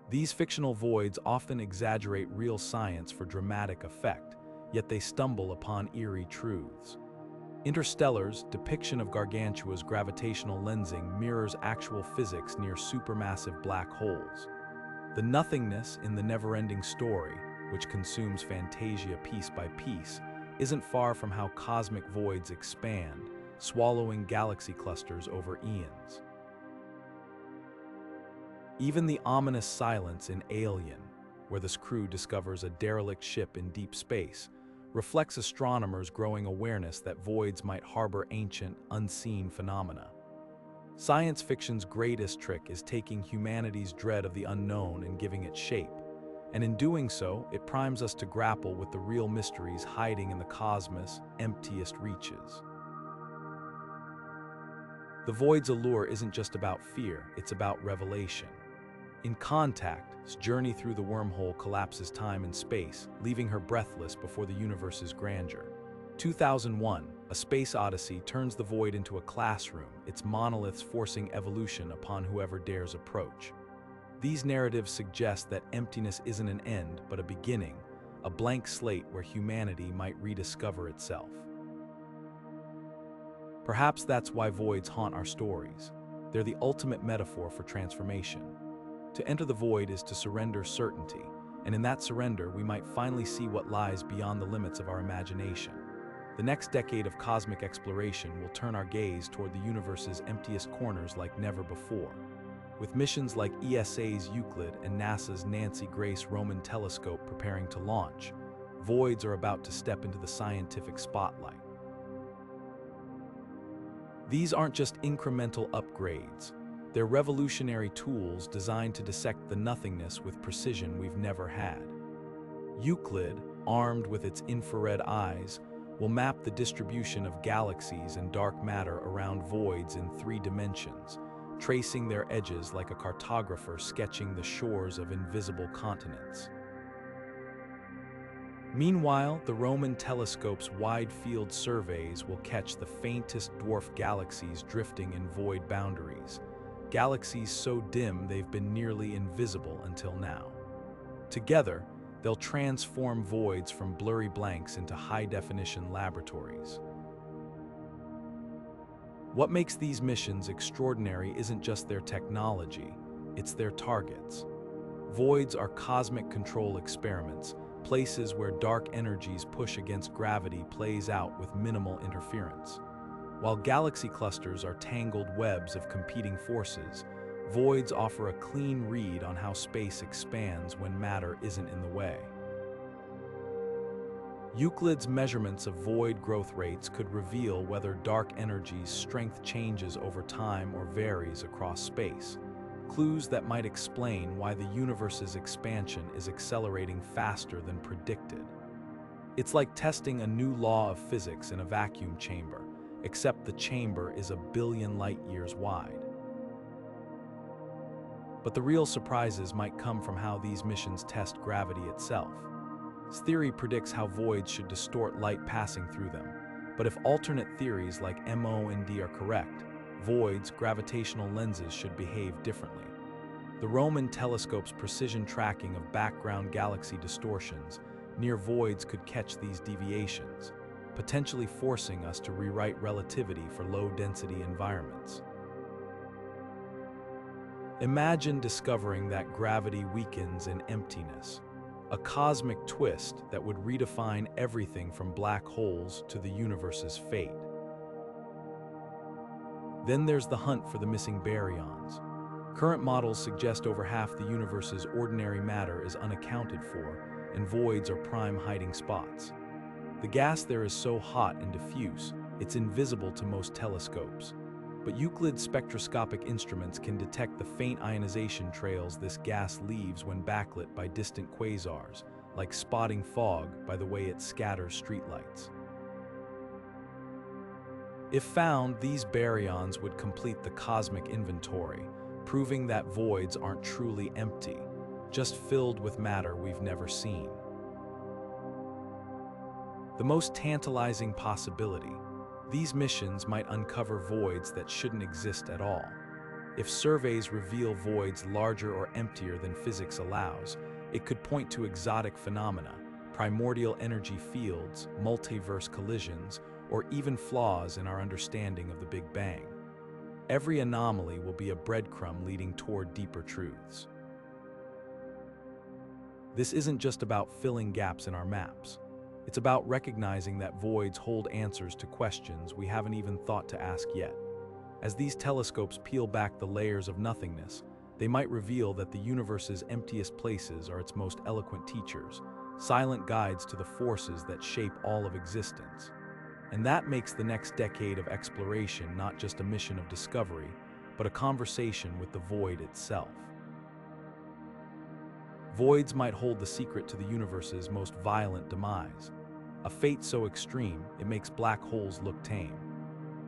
These fictional voids often exaggerate real science for dramatic effect, yet they stumble upon eerie truths. Interstellar's depiction of Gargantua's gravitational lensing mirrors actual physics near supermassive black holes. The nothingness in the never-ending story, which consumes Fantasia piece by piece, isn't far from how cosmic voids expand, swallowing galaxy clusters over eons. Even the ominous silence in Alien, where this crew discovers a derelict ship in deep space, reflects astronomers' growing awareness that voids might harbor ancient, unseen phenomena. Science fiction's greatest trick is taking humanity's dread of the unknown and giving it shape. And in doing so, it primes us to grapple with the real mysteries hiding in the cosmos' emptiest reaches. The Void's allure isn't just about fear, it's about revelation. In Contact's journey through the wormhole collapses time and space, leaving her breathless before the universe's grandeur. 2001, A Space Odyssey turns the Void into a classroom, its monoliths forcing evolution upon whoever dares approach. These narratives suggest that emptiness isn't an end, but a beginning, a blank slate where humanity might rediscover itself. Perhaps that's why voids haunt our stories. They're the ultimate metaphor for transformation. To enter the void is to surrender certainty, and in that surrender we might finally see what lies beyond the limits of our imagination. The next decade of cosmic exploration will turn our gaze toward the universe's emptiest corners like never before. With missions like ESA's Euclid and NASA's Nancy Grace Roman telescope preparing to launch, voids are about to step into the scientific spotlight. These aren't just incremental upgrades. They're revolutionary tools designed to dissect the nothingness with precision we've never had. Euclid, armed with its infrared eyes, will map the distribution of galaxies and dark matter around voids in 3 dimensions, tracing their edges like a cartographer sketching the shores of invisible continents. Meanwhile, the Roman telescope's wide-field surveys will catch the faintest dwarf galaxies drifting in void boundaries, galaxies so dim they've been nearly invisible until now. Together, they'll transform voids from blurry blanks into high-definition laboratories. What makes these missions extraordinary isn't just their technology, it's their targets. Voids are cosmic control experiments, places where dark energies push against gravity plays out with minimal interference. While galaxy clusters are tangled webs of competing forces, voids offer a clean read on how space expands when matter isn't in the way. Euclid's measurements of void growth rates could reveal whether dark energy's strength changes over time or varies across space, clues that might explain why the universe's expansion is accelerating faster than predicted. It's like testing a new law of physics in a vacuum chamber, except the chamber is a billion light-years wide. But the real surprises might come from how these missions test gravity itself. Theory predicts how voids should distort light passing through them, but if alternate theories like MO and D are correct, voids' gravitational lenses should behave differently. The Roman telescope's precision tracking of background galaxy distortions near voids could catch these deviations, potentially forcing us to rewrite relativity for low-density environments. Imagine discovering that gravity weakens in emptiness, a cosmic twist that would redefine everything from black holes to the universe's fate. Then there's the hunt for the missing baryons. Current models suggest over half the universe's ordinary matter is unaccounted for, and voids are prime hiding spots. The gas there is so hot and diffuse, it's invisible to most telescopes. But Euclid's spectroscopic instruments can detect the faint ionization trails this gas leaves when backlit by distant quasars, like spotting fog by the way it scatters streetlights. If found, these baryons would complete the cosmic inventory, proving that voids aren't truly empty, just filled with matter we've never seen. The most tantalizing possibility: these missions might uncover voids that shouldn't exist at all. If surveys reveal voids larger or emptier than physics allows, it could point to exotic phenomena, primordial energy fields, multiverse collisions, or even flaws in our understanding of the Big Bang. Every anomaly will be a breadcrumb leading toward deeper truths. This isn't just about filling gaps in our maps. It's about recognizing that voids hold answers to questions we haven't even thought to ask yet. As these telescopes peel back the layers of nothingness, they might reveal that the universe's emptiest places are its most eloquent teachers, silent guides to the forces that shape all of existence. And that makes the next decade of exploration not just a mission of discovery, but a conversation with the void itself. Voids might hold the secret to the universe's most violent demise, a fate so extreme it makes black holes look tame.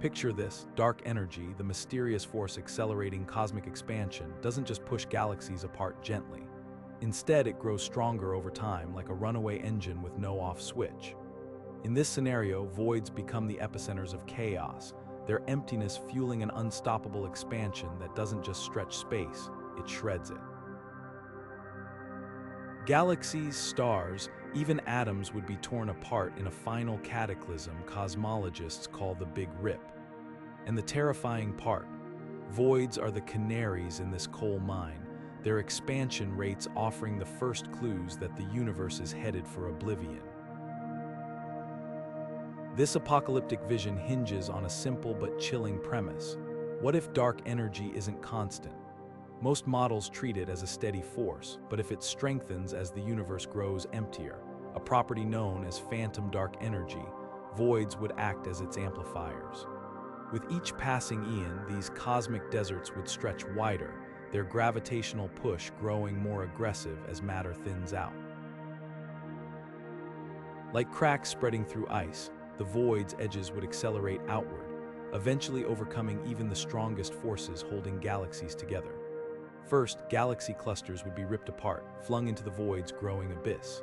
Picture this: dark energy, the mysterious force accelerating cosmic expansion, doesn't just push galaxies apart gently. Instead, it grows stronger over time, like a runaway engine with no off switch. In this scenario, voids become the epicenters of chaos, their emptiness fueling an unstoppable expansion that doesn't just stretch space, it shreds it. Galaxies, stars, even atoms would be torn apart in a final cataclysm cosmologists call the Big Rip. And the terrifying part: voids are the canaries in this coal mine, their expansion rates offering the first clues that the universe is headed for oblivion. This apocalyptic vision hinges on a simple but chilling premise. What if dark energy isn't constant? Most models treat it as a steady force, but if it strengthens as the universe grows emptier, a property known as phantom dark energy, voids would act as its amplifiers. With each passing eon, these cosmic deserts would stretch wider, their gravitational push growing more aggressive as matter thins out. Like cracks spreading through ice, the void's edges would accelerate outward, eventually overcoming even the strongest forces holding galaxies together. First, galaxy clusters would be ripped apart, flung into the void's growing abyss.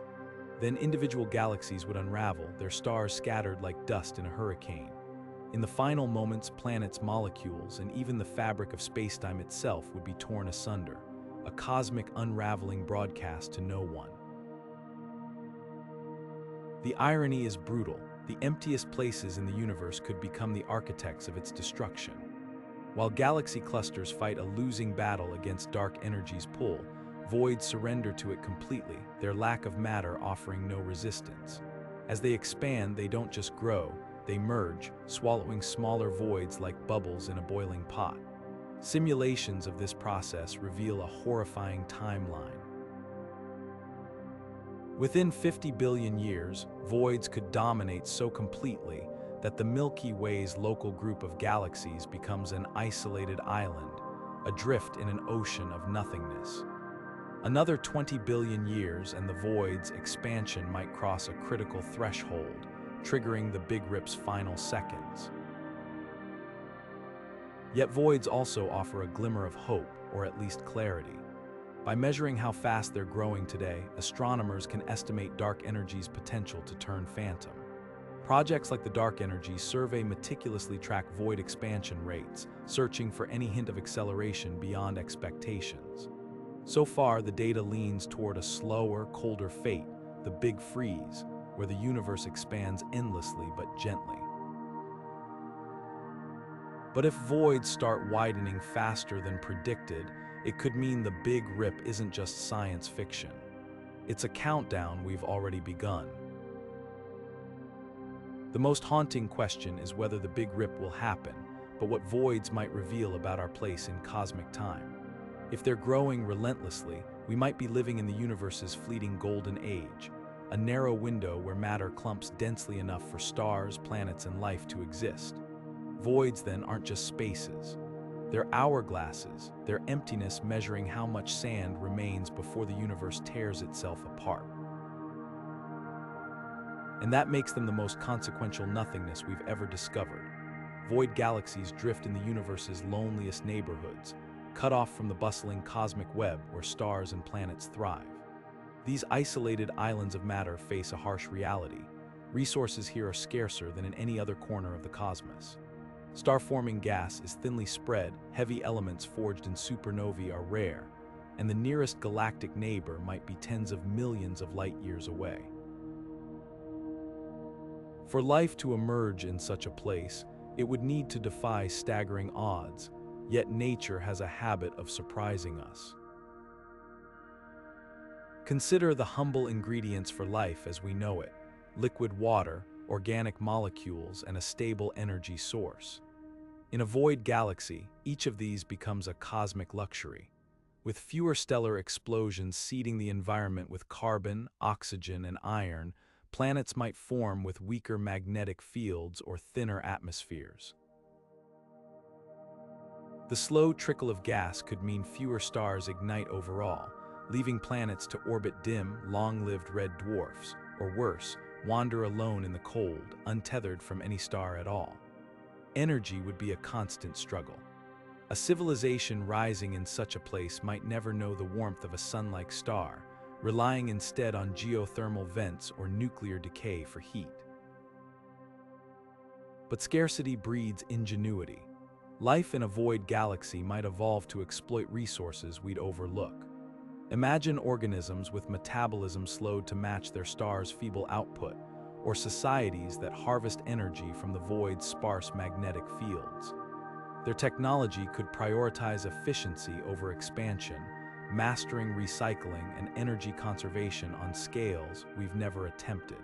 Then individual galaxies would unravel, their stars scattered like dust in a hurricane. In the final moments, planets, molecules, and even the fabric of spacetime itself would be torn asunder, a cosmic unraveling broadcast to no one. The irony is brutal. The emptiest places in the universe could become the architects of its destruction. While galaxy clusters fight a losing battle against dark energy's pull, voids surrender to it completely, their lack of matter offering no resistance. As they expand, they don't just grow, they merge, swallowing smaller voids like bubbles in a boiling pot. Simulations of this process reveal a horrifying timeline. Within 50 billion years, voids could dominate so completely that the Milky Way's local group of galaxies becomes an isolated island, adrift in an ocean of nothingness. Another 20 billion years and the void's expansion might cross a critical threshold, triggering the Big Rip's final seconds. Yet voids also offer a glimmer of hope, or at least clarity. By measuring how fast they're growing today, astronomers can estimate dark energy's potential to turn phantom. Projects like the Dark Energy Survey meticulously track void expansion rates, searching for any hint of acceleration beyond expectations. So far, the data leans toward a slower, colder fate, the Big Freeze, where the universe expands endlessly but gently. But if voids start widening faster than predicted, it could mean the Big Rip isn't just science fiction. It's a countdown we've already begun. The most haunting question is whether the Big Rip will happen, but what voids might reveal about our place in cosmic time. If they're growing relentlessly, we might be living in the universe's fleeting golden age, a narrow window where matter clumps densely enough for stars, planets, and life to exist. Voids, then, aren't just spaces. They're hourglasses, their emptiness measuring how much sand remains before the universe tears itself apart. And that makes them the most consequential nothingness we've ever discovered. Void galaxies drift in the universe's loneliest neighborhoods, cut off from the bustling cosmic web where stars and planets thrive. These isolated islands of matter face a harsh reality. Resources here are scarcer than in any other corner of the cosmos. Star-forming gas is thinly spread, heavy elements forged in supernovae are rare, and the nearest galactic neighbor might be tens of millions of light-years away. For life to emerge in such a place, it would need to defy staggering odds, yet nature has a habit of surprising us. Consider the humble ingredients for life as we know it: liquid water, organic molecules, and a stable energy source. In a void galaxy, each of these becomes a cosmic luxury. With fewer stellar explosions seeding the environment with carbon, oxygen, and iron, planets might form with weaker magnetic fields or thinner atmospheres. The slow trickle of gas could mean fewer stars ignite overall, leaving planets to orbit dim, long-lived red dwarfs, or worse, wander alone in the cold, untethered from any star at all. Energy would be a constant struggle. A civilization rising in such a place might never know the warmth of a sun-like star, relying instead on geothermal vents or nuclear decay for heat. But scarcity breeds ingenuity. Life in a void galaxy might evolve to exploit resources we'd overlook. Imagine organisms with metabolism slowed to match their star's feeble output, or societies that harvest energy from the void's sparse magnetic fields. Their technology could prioritize efficiency over expansion, mastering recycling and energy conservation on scales we've never attempted.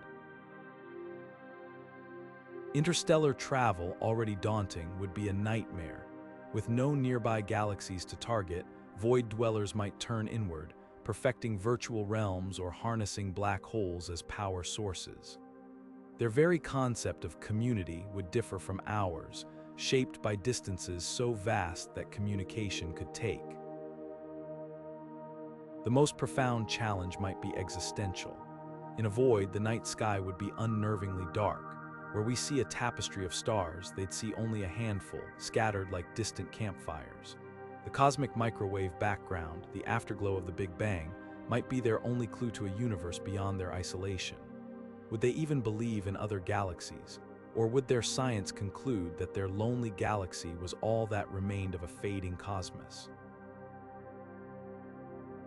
Interstellar travel, already daunting, would be a nightmare. With no nearby galaxies to target, void dwellers might turn inward, perfecting virtual realms or harnessing black holes as power sources. Their very concept of community would differ from ours, shaped by distances so vast that communication could take. The most profound challenge might be existential. In a void, the night sky would be unnervingly dark. Where we see a tapestry of stars, they'd see only a handful, scattered like distant campfires. The cosmic microwave background, the afterglow of the Big Bang, might be their only clue to a universe beyond their isolation. Would they even believe in other galaxies? Or would their science conclude that their lonely galaxy was all that remained of a fading cosmos?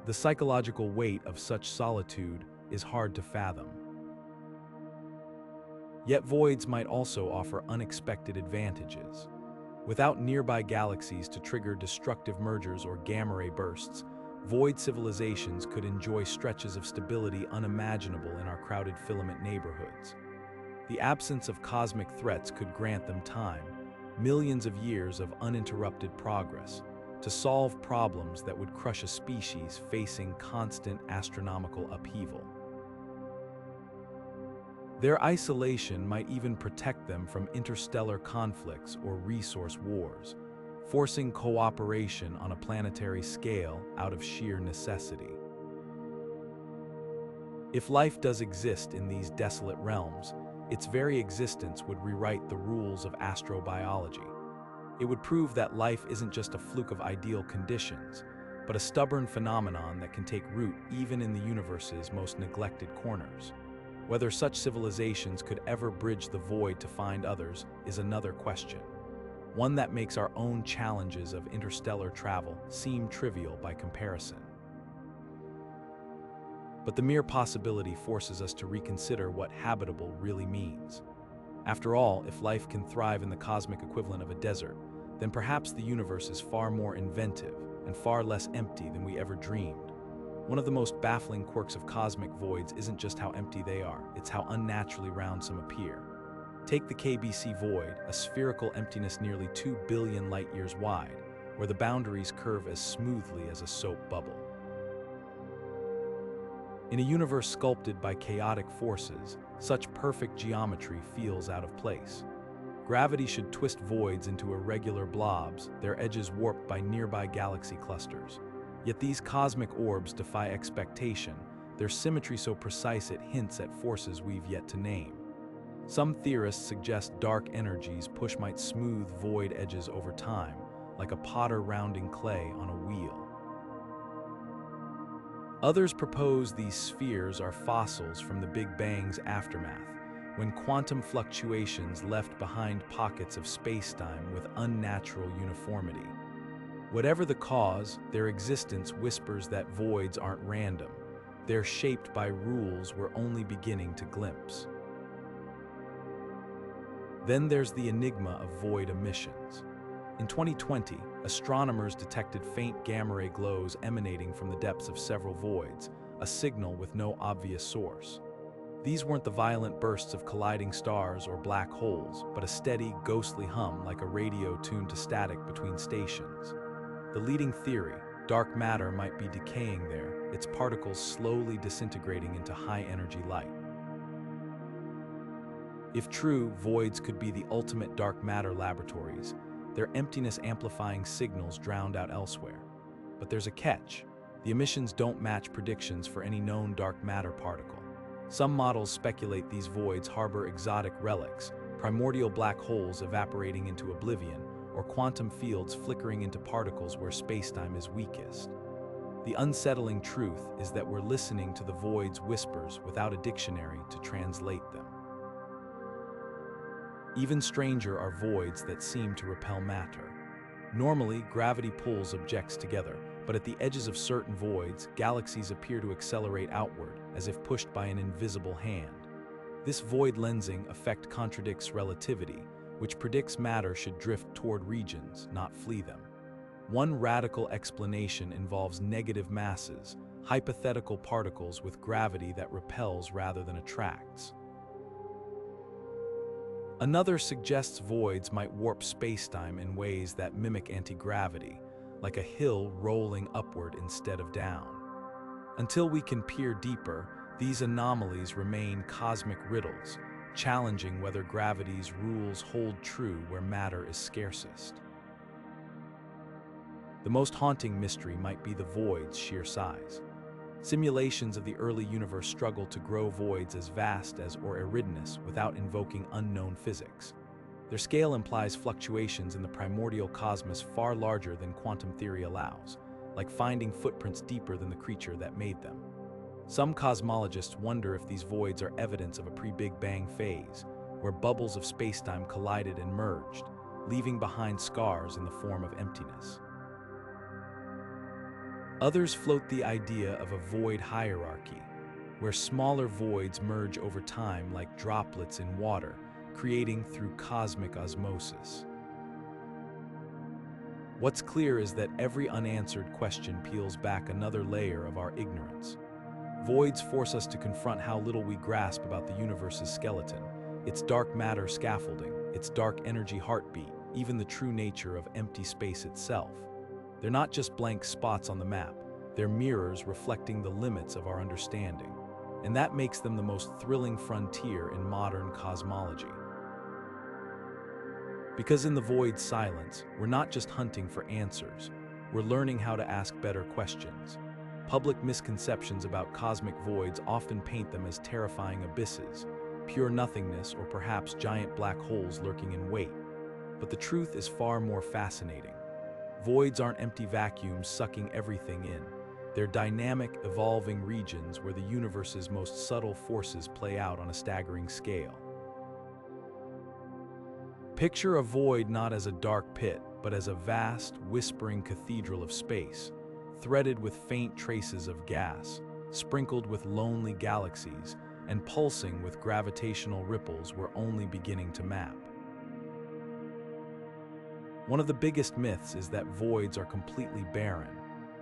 The psychological weight of such solitude is hard to fathom. Yet voids might also offer unexpected advantages. Without nearby galaxies to trigger destructive mergers or gamma-ray bursts, void civilizations could enjoy stretches of stability unimaginable in our crowded filament neighborhoods. The absence of cosmic threats could grant them time, millions of years of uninterrupted progress, to solve problems that would crush a species facing constant astronomical upheaval. Their isolation might even protect them from interstellar conflicts or resource wars, forcing cooperation on a planetary scale out of sheer necessity. If life does exist in these desolate realms, its very existence would rewrite the rules of astrobiology. It would prove that life isn't just a fluke of ideal conditions, but a stubborn phenomenon that can take root even in the universe's most neglected corners. Whether such civilizations could ever bridge the void to find others is another question, one that makes our own challenges of interstellar travel seem trivial by comparison. But the mere possibility forces us to reconsider what habitable really means. After all, if life can thrive in the cosmic equivalent of a desert, then perhaps the universe is far more inventive and far less empty than we ever dreamed. One of the most baffling quirks of cosmic voids isn't just how empty they are, it's how unnaturally round some appear. Take the KBC void, a spherical emptiness nearly 2 billion light-years wide, where the boundaries curve as smoothly as a soap bubble. In a universe sculpted by chaotic forces, such perfect geometry feels out of place. Gravity should twist voids into irregular blobs, their edges warped by nearby galaxy clusters. Yet these cosmic orbs defy expectation, their symmetry so precise it hints at forces we've yet to name. Some theorists suggest dark energies push might smooth void edges over time, like a potter rounding clay on a wheel. Others propose these spheres are fossils from the Big Bang's aftermath, when quantum fluctuations left behind pockets of spacetime with unnatural uniformity. Whatever the cause, their existence whispers that voids aren't random. They're shaped by rules we're only beginning to glimpse. Then there's the enigma of void emissions. In 2020, astronomers detected faint gamma-ray glows emanating from the depths of several voids, a signal with no obvious source. These weren't the violent bursts of colliding stars or black holes, but a steady, ghostly hum like a radio tuned to static between stations. The leading theory, dark matter might be decaying there, its particles slowly disintegrating into high-energy light. If true, voids could be the ultimate dark matter laboratories, their emptiness amplifying signals drowned out elsewhere. But there's a catch. The emissions don't match predictions for any known dark matter particle. Some models speculate these voids harbor exotic relics, primordial black holes evaporating into oblivion, or quantum fields flickering into particles where spacetime is weakest. The unsettling truth is that we're listening to the void's whispers without a dictionary to translate them. Even stranger are voids that seem to repel matter. Normally, gravity pulls objects together, but at the edges of certain voids, galaxies appear to accelerate outward, as if pushed by an invisible hand. This void lensing effect contradicts relativity, which predicts matter should drift toward regions, not flee them. One radical explanation involves negative masses, hypothetical particles with gravity that repels rather than attracts. Another suggests voids might warp spacetime in ways that mimic anti-gravity, like a hill rolling upward instead of down. Until we can peer deeper, these anomalies remain cosmic riddles, challenging whether gravity's rules hold true where matter is scarcest. The most haunting mystery might be the void's sheer size. Simulations of the early universe struggle to grow voids as vast as or Eridanus without invoking unknown physics. Their scale implies fluctuations in the primordial cosmos far larger than quantum theory allows, like finding footprints deeper than the creature that made them. Some cosmologists wonder if these voids are evidence of a pre-Big Bang phase, where bubbles of spacetime collided and merged, leaving behind scars in the form of emptiness. Others float the idea of a void hierarchy, where smaller voids merge over time like droplets in water, creating through cosmic osmosis. What's clear is that every unanswered question peels back another layer of our ignorance. Voids force us to confront how little we grasp about the universe's skeleton, its dark matter scaffolding, its dark energy heartbeat, even the true nature of empty space itself. They're not just blank spots on the map, they're mirrors reflecting the limits of our understanding. And that makes them the most thrilling frontier in modern cosmology. Because in the void's silence, we're not just hunting for answers, we're learning how to ask better questions. Public misconceptions about cosmic voids often paint them as terrifying abysses, pure nothingness, or perhaps giant black holes lurking in wait. But the truth is far more fascinating. Voids aren't empty vacuums sucking everything in. They're dynamic, evolving regions where the universe's most subtle forces play out on a staggering scale. Picture a void not as a dark pit, but as a vast, whispering cathedral of space, threaded with faint traces of gas, sprinkled with lonely galaxies, and pulsing with gravitational ripples we're only beginning to map. One of the biggest myths is that voids are completely barren.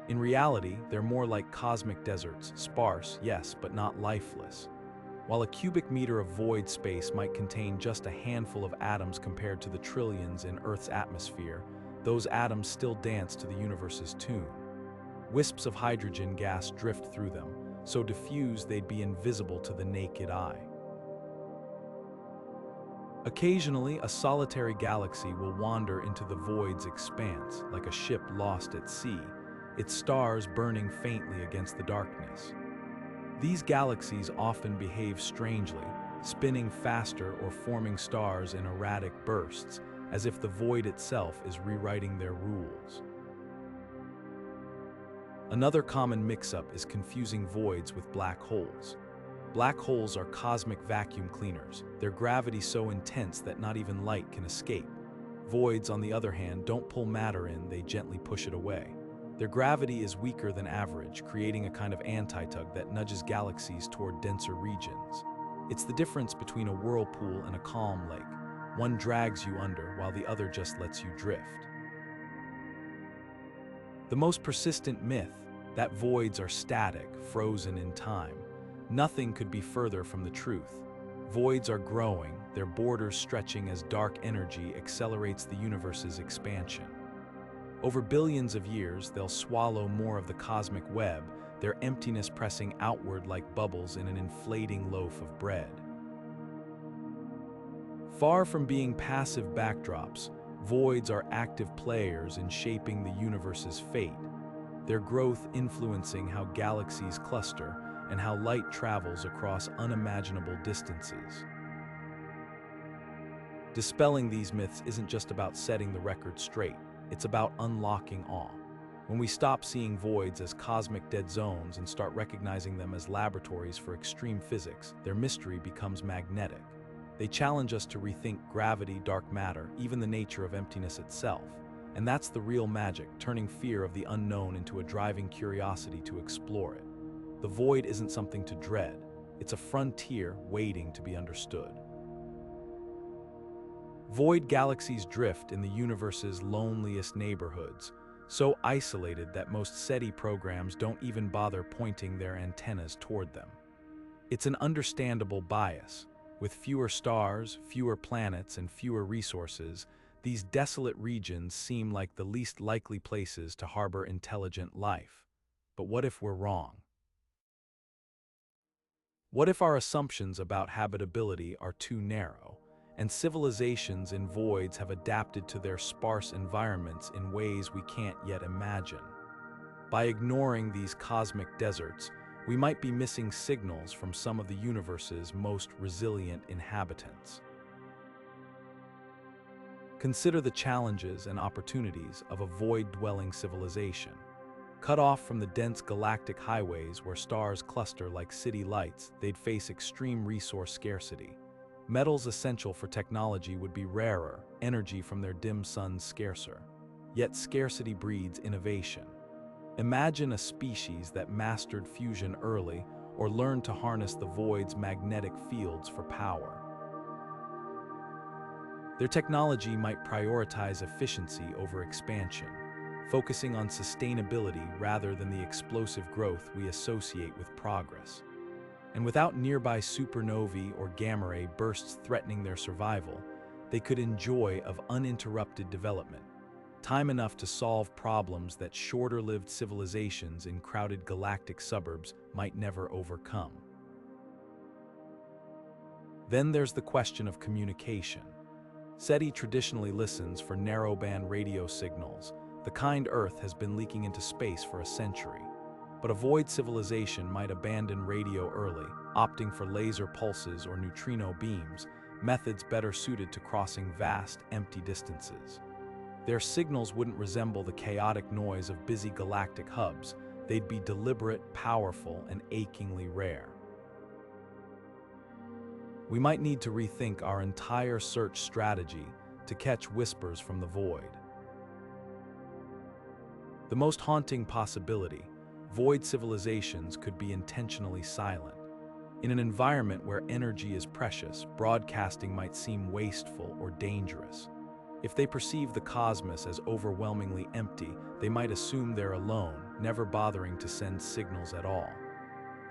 In reality, they're more like cosmic deserts, sparse, yes, but not lifeless. While a cubic meter of void space might contain just a handful of atoms compared to the trillions in Earth's atmosphere, those atoms still dance to the universe's tune. Wisps of hydrogen gas drift through them, so diffuse they'd be invisible to the naked eye. Occasionally, a solitary galaxy will wander into the void's expanse, like a ship lost at sea, its stars burning faintly against the darkness. These galaxies often behave strangely, spinning faster or forming stars in erratic bursts, as if the void itself is rewriting their rules. Another common mix-up is confusing voids with black holes. Black holes are cosmic vacuum cleaners, their gravity so intense that not even light can escape. Voids, on the other hand, don't pull matter in, they gently push it away. Their gravity is weaker than average, creating a kind of anti-tug that nudges galaxies toward denser regions. It's the difference between a whirlpool and a calm lake. One drags you under, while the other just lets you drift. The most persistent myth, that voids are static, frozen in time. Nothing could be further from the truth. Voids are growing, their borders stretching as dark energy accelerates the universe's expansion. Over billions of years, they'll swallow more of the cosmic web, their emptiness pressing outward like bubbles in an inflating loaf of bread. Far from being passive backdrops, Voids are active players in shaping the universe's fate, their growth influencing how galaxies cluster and how light travels across unimaginable distances. Dispelling these myths isn't just about setting the record straight, it's about unlocking awe. When we stop seeing voids as cosmic dead zones and start recognizing them as laboratories for extreme physics, their mystery becomes magnetic. They challenge us to rethink gravity, dark matter, even the nature of emptiness itself. And that's the real magic, turning fear of the unknown into a driving curiosity to explore it. The void isn't something to dread, it's a frontier waiting to be understood. Void galaxies drift in the universe's loneliest neighborhoods, so isolated that most SETI programs don't even bother pointing their antennas toward them. It's an understandable bias. With fewer stars, fewer planets, and fewer resources, these desolate regions seem like the least likely places to harbor intelligent life. But what if we're wrong? What if our assumptions about habitability are too narrow, and civilizations in voids have adapted to their sparse environments in ways we can't yet imagine? By ignoring these cosmic deserts, we might be missing signals from some of the universe's most resilient inhabitants. Consider the challenges and opportunities of a void-dwelling civilization. Cut off from the dense galactic highways where stars cluster like city lights, they'd face extreme resource scarcity. Metals essential for technology would be rarer, energy from their dim suns scarcer. Yet scarcity breeds innovation. Imagine a species that mastered fusion early or learned to harness the void's magnetic fields for power. Their technology might prioritize efficiency over expansion, focusing on sustainability rather than the explosive growth we associate with progress. And without nearby supernovae or gamma ray bursts threatening their survival, they could enjoy of uninterrupted development, time enough to solve problems that shorter-lived civilizations in crowded galactic suburbs might never overcome. Then there's the question of communication. SETI traditionally listens for narrowband radio signals, the kind Earth has been leaking into space for a century. But a void civilization might abandon radio early, opting for laser pulses or neutrino beams, methods better suited to crossing vast, empty distances. Their signals wouldn't resemble the chaotic noise of busy galactic hubs. They'd be deliberate, powerful, and achingly rare. We might need to rethink our entire search strategy to catch whispers from the void. The most haunting possibility, void civilizations could be intentionally silent. In an environment where energy is precious, broadcasting might seem wasteful or dangerous. If they perceive the cosmos as overwhelmingly empty, they might assume they're alone, never bothering to send signals at all.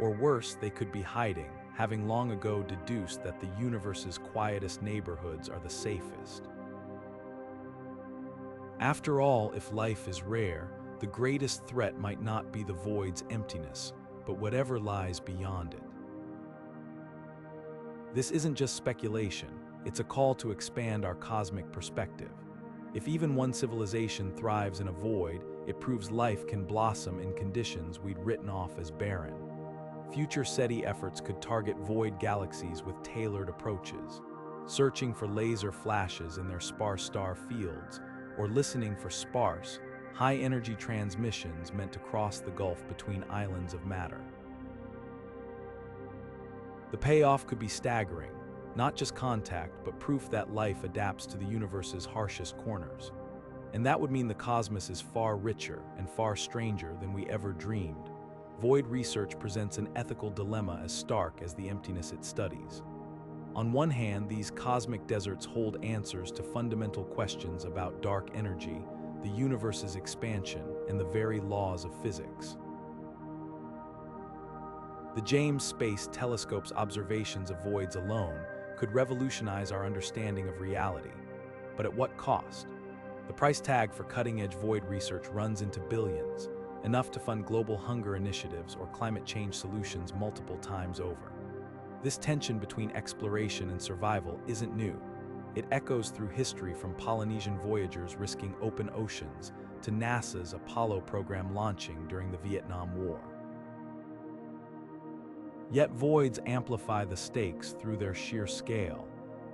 Or worse, they could be hiding, having long ago deduced that the universe's quietest neighborhoods are the safest. After all, if life is rare, the greatest threat might not be the void's emptiness, but whatever lies beyond it. This isn't just speculation, it's a call to expand our cosmic perspective. If even one civilization thrives in a void, it proves life can blossom in conditions we'd written off as barren. Future SETI efforts could target void galaxies with tailored approaches, searching for laser flashes in their sparse star fields, or listening for sparse, high-energy transmissions meant to cross the gulf between islands of matter. The payoff could be staggering, not just contact, but proof that life adapts to the universe's harshest corners. And that would mean the cosmos is far richer and far stranger than we ever dreamed. Void research presents an ethical dilemma as stark as the emptiness it studies. On one hand, these cosmic deserts hold answers to fundamental questions about dark energy, the universe's expansion, and the very laws of physics. The James Space Telescope's observations of voids alone could revolutionize our understanding of reality. But at what cost? The price tag for cutting-edge void research runs into billions, enough to fund global hunger initiatives or climate change solutions multiple times over. This tension between exploration and survival isn't new. It echoes through history from Polynesian voyagers risking open oceans to NASA's Apollo program launching during the Vietnam War. Yet voids amplify the stakes through their sheer scale,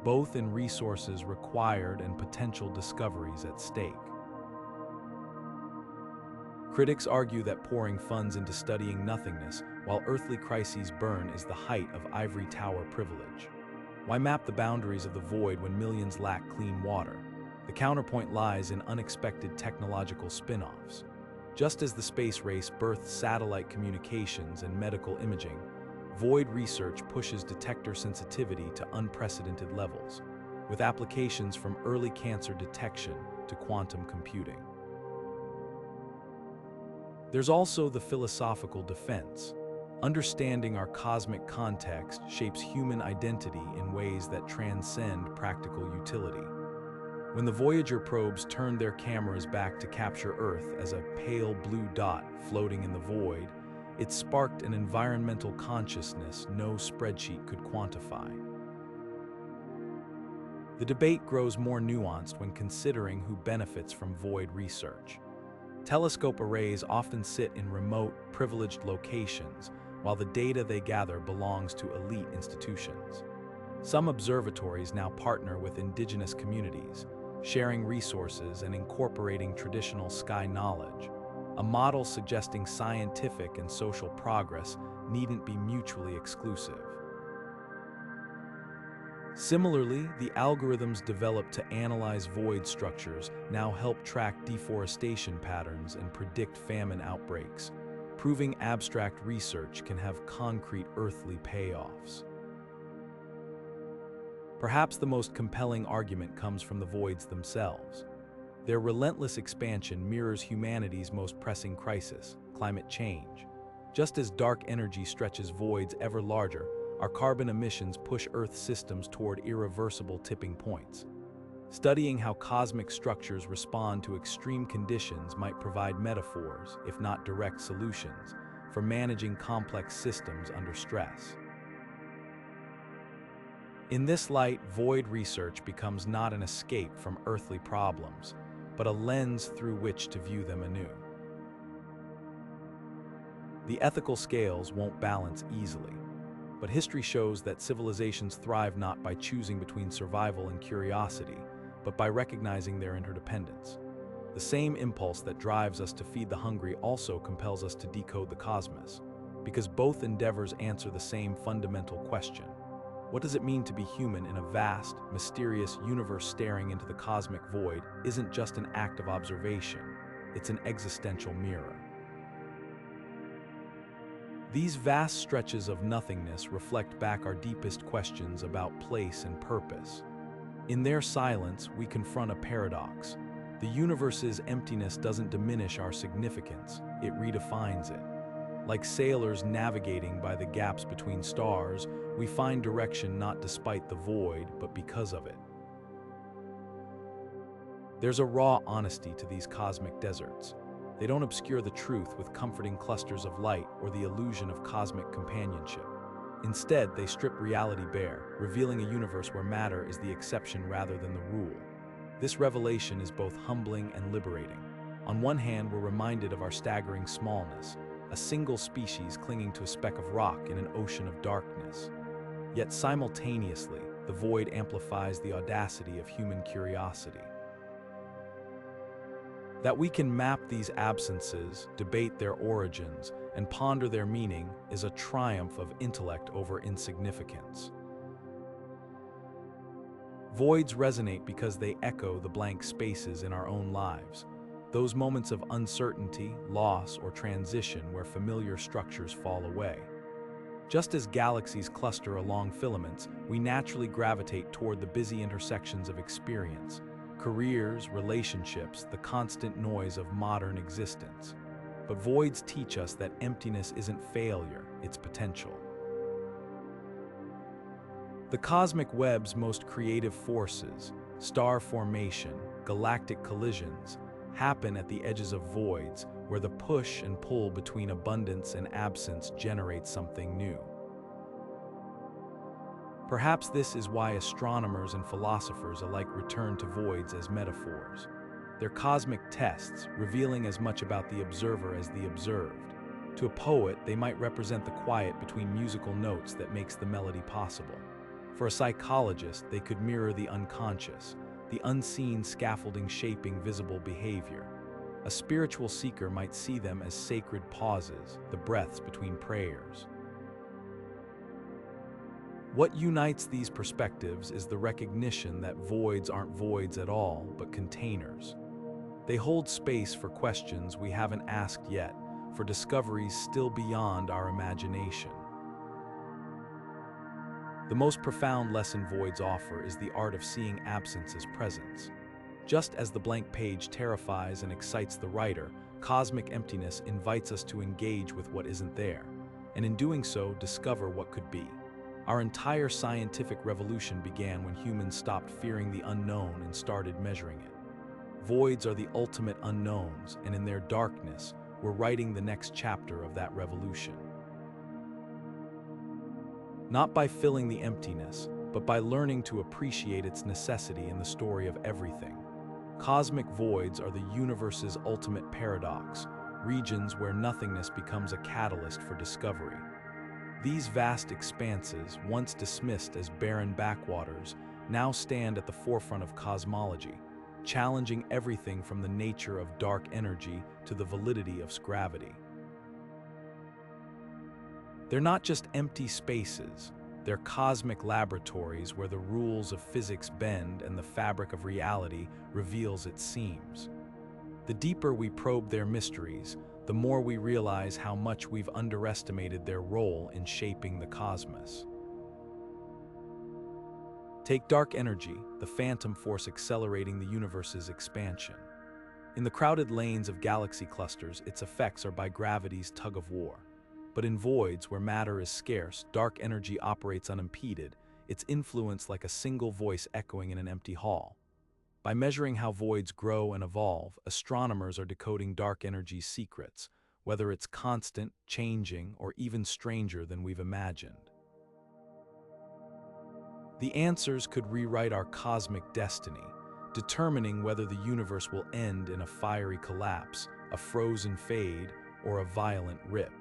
both in resources required and potential discoveries at stake. Critics argue that pouring funds into studying nothingness while earthly crises burn is the height of ivory tower privilege. Why map the boundaries of the void when millions lack clean water? The counterpoint lies in unexpected technological spin-offs. Just as the space race birthed satellite communications and medical imaging, void research pushes detector sensitivity to unprecedented levels, with applications from early cancer detection to quantum computing. There's also the philosophical defense. Understanding our cosmic context shapes human identity in ways that transcend practical utility. When the Voyager probes turned their cameras back to capture Earth as a pale blue dot floating in the void, it sparked an environmental consciousness no spreadsheet could quantify. The debate grows more nuanced when considering who benefits from void research. Telescope arrays often sit in remote, privileged locations, while the data they gather belongs to elite institutions. Some observatories now partner with indigenous communities, sharing resources and incorporating traditional sky knowledge, a model suggesting scientific and social progress needn't be mutually exclusive. Similarly, the algorithms developed to analyze void structures now help track deforestation patterns and predict famine outbreaks, proving abstract research can have concrete earthly payoffs. Perhaps the most compelling argument comes from the voids themselves. Their relentless expansion mirrors humanity's most pressing crisis, climate change. Just as dark energy stretches voids ever larger, our carbon emissions push Earth's systems toward irreversible tipping points. Studying how cosmic structures respond to extreme conditions might provide metaphors, if not direct solutions, for managing complex systems under stress. In this light, void research becomes not an escape from earthly problems, but a lens through which to view them anew. The ethical scales won't balance easily, but history shows that civilizations thrive not by choosing between survival and curiosity, but by recognizing their interdependence. The same impulse that drives us to feed the hungry also compels us to decode the cosmos, because both endeavors answer the same fundamental question. What does it mean to be human in a vast, mysterious universe? Staring into the cosmic void isn't just an act of observation, it's an existential mirror. These vast stretches of nothingness reflect back our deepest questions about place and purpose. In their silence, we confront a paradox. The universe's emptiness doesn't diminish our significance, it redefines it. Like sailors navigating by the gaps between stars, we find direction not despite the void, but because of it. There's a raw honesty to these cosmic deserts. They don't obscure the truth with comforting clusters of light or the illusion of cosmic companionship. Instead, they strip reality bare, revealing a universe where matter is the exception rather than the rule. This revelation is both humbling and liberating. On one hand, we're reminded of our staggering smallness, a single species clinging to a speck of rock in an ocean of darkness. Yet simultaneously, the void amplifies the audacity of human curiosity. That we can map these absences, debate their origins, and ponder their meaning is a triumph of intellect over insignificance. Voids resonate because they echo the blank spaces in our own lives, those moments of uncertainty, loss, or transition where familiar structures fall away. Just as galaxies cluster along filaments, we naturally gravitate toward the busy intersections of experience, careers, relationships, the constant noise of modern existence. But voids teach us that emptiness isn't failure, it's potential. The cosmic web's most creative forces, star formation, galactic collisions, happen at the edges of voids where the push and pull between abundance and absence generates something new. Perhaps this is why astronomers and philosophers alike return to voids as metaphors. They're cosmic tests, revealing as much about the observer as the observed. To a poet, they might represent the quiet between musical notes that makes the melody possible. For a psychologist, they could mirror the unconscious, the unseen scaffolding shaping visible behavior. A spiritual seeker might see them as sacred pauses, the breaths between prayers. What unites these perspectives is the recognition that voids aren't voids at all, but containers. They hold space for questions we haven't asked yet, for discoveries still beyond our imagination. The most profound lesson voids offer is the art of seeing absence as presence. Just as the blank page terrifies and excites the writer, cosmic emptiness invites us to engage with what isn't there, and in doing so, discover what could be. Our entire scientific revolution began when humans stopped fearing the unknown and started measuring it. Voids are the ultimate unknowns, and in their darkness, we're writing the next chapter of that revolution. Not by filling the emptiness, but by learning to appreciate its necessity in the story of everything. Cosmic voids are the universe's ultimate paradox, regions where nothingness becomes a catalyst for discovery. These vast expanses, once dismissed as barren backwaters, now stand at the forefront of cosmology, challenging everything from the nature of dark energy to the validity of gravity. They're not just empty spaces, they're cosmic laboratories where the rules of physics bend and the fabric of reality reveals its seams. The deeper we probe their mysteries, the more we realize how much we've underestimated their role in shaping the cosmos. Take dark energy, the phantom force accelerating the universe's expansion. In the crowded lanes of galaxy clusters, its effects are by gravity's tug-of-war. But in voids where matter is scarce, dark energy operates unimpeded, its influence like a single voice echoing in an empty hall. By measuring how voids grow and evolve, astronomers are decoding dark energy's secrets, whether it's constant, changing, or even stranger than we've imagined. The answers could rewrite our cosmic destiny, determining whether the universe will end in a fiery collapse, a frozen fade, or a violent rip.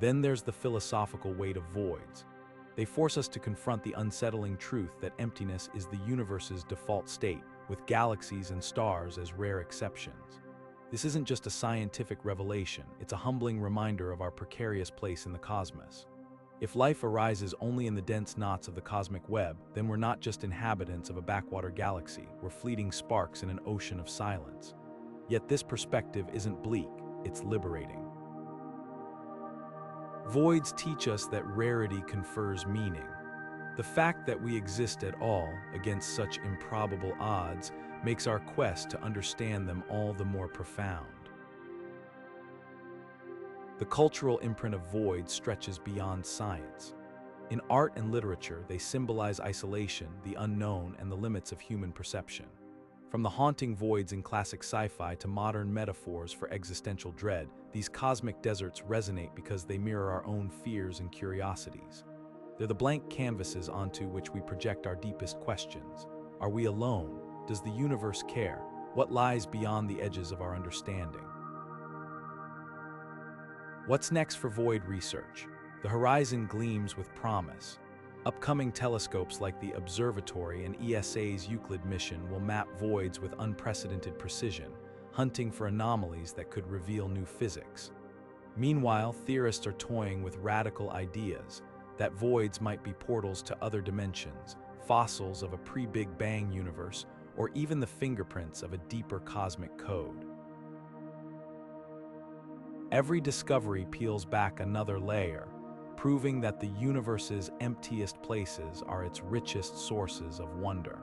Then there's the philosophical weight of voids. They force us to confront the unsettling truth that emptiness is the universe's default state, with galaxies and stars as rare exceptions. This isn't just a scientific revelation, it's a humbling reminder of our precarious place in the cosmos. If life arises only in the dense knots of the cosmic web, then we're not just inhabitants of a backwater galaxy, we're fleeting sparks in an ocean of silence. Yet this perspective isn't bleak, it's liberating. Voids teach us that rarity confers meaning. The fact that we exist at all, against such improbable odds, makes our quest to understand them all the more profound. The cultural imprint of voids stretches beyond science. In art and literature, they symbolize isolation, the unknown, and the limits of human perception. From the haunting voids in classic sci-fi to modern metaphors for existential dread, these cosmic deserts resonate because they mirror our own fears and curiosities. They're the blank canvases onto which we project our deepest questions. Are we alone? Does the universe care? What lies beyond the edges of our understanding? What's next for void research? The horizon gleams with promise. Upcoming telescopes like the Observatory and ESA's Euclid mission will map voids with unprecedented precision, hunting for anomalies that could reveal new physics. Meanwhile, theorists are toying with radical ideas that voids might be portals to other dimensions, fossils of a pre-Big Bang universe, or even the fingerprints of a deeper cosmic code. Every discovery peels back another layer, proving that the universe's emptiest places are its richest sources of wonder.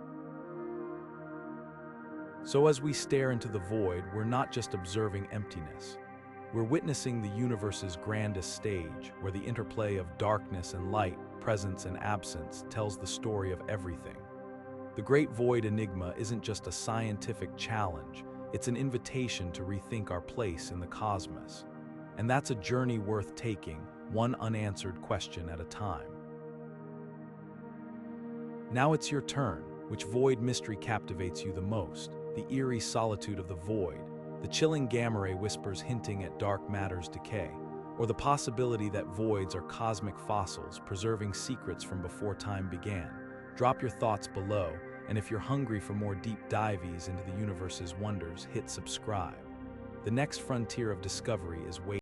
So as we stare into the void, we're not just observing emptiness. We're witnessing the universe's grandest stage, where the interplay of darkness and light, presence and absence, tells the story of everything. The Great Void Enigma isn't just a scientific challenge, it's an invitation to rethink our place in the cosmos. And that's a journey worth taking, one unanswered question at a time. Now it's your turn. Which void mystery captivates you the most? The eerie solitude of the void, the chilling gamma ray whispers hinting at dark matter's decay, or the possibility that voids are cosmic fossils preserving secrets from before time began? Drop your thoughts below, and if you're hungry for more deep dives into the universe's wonders, hit subscribe. The next frontier of discovery is waiting.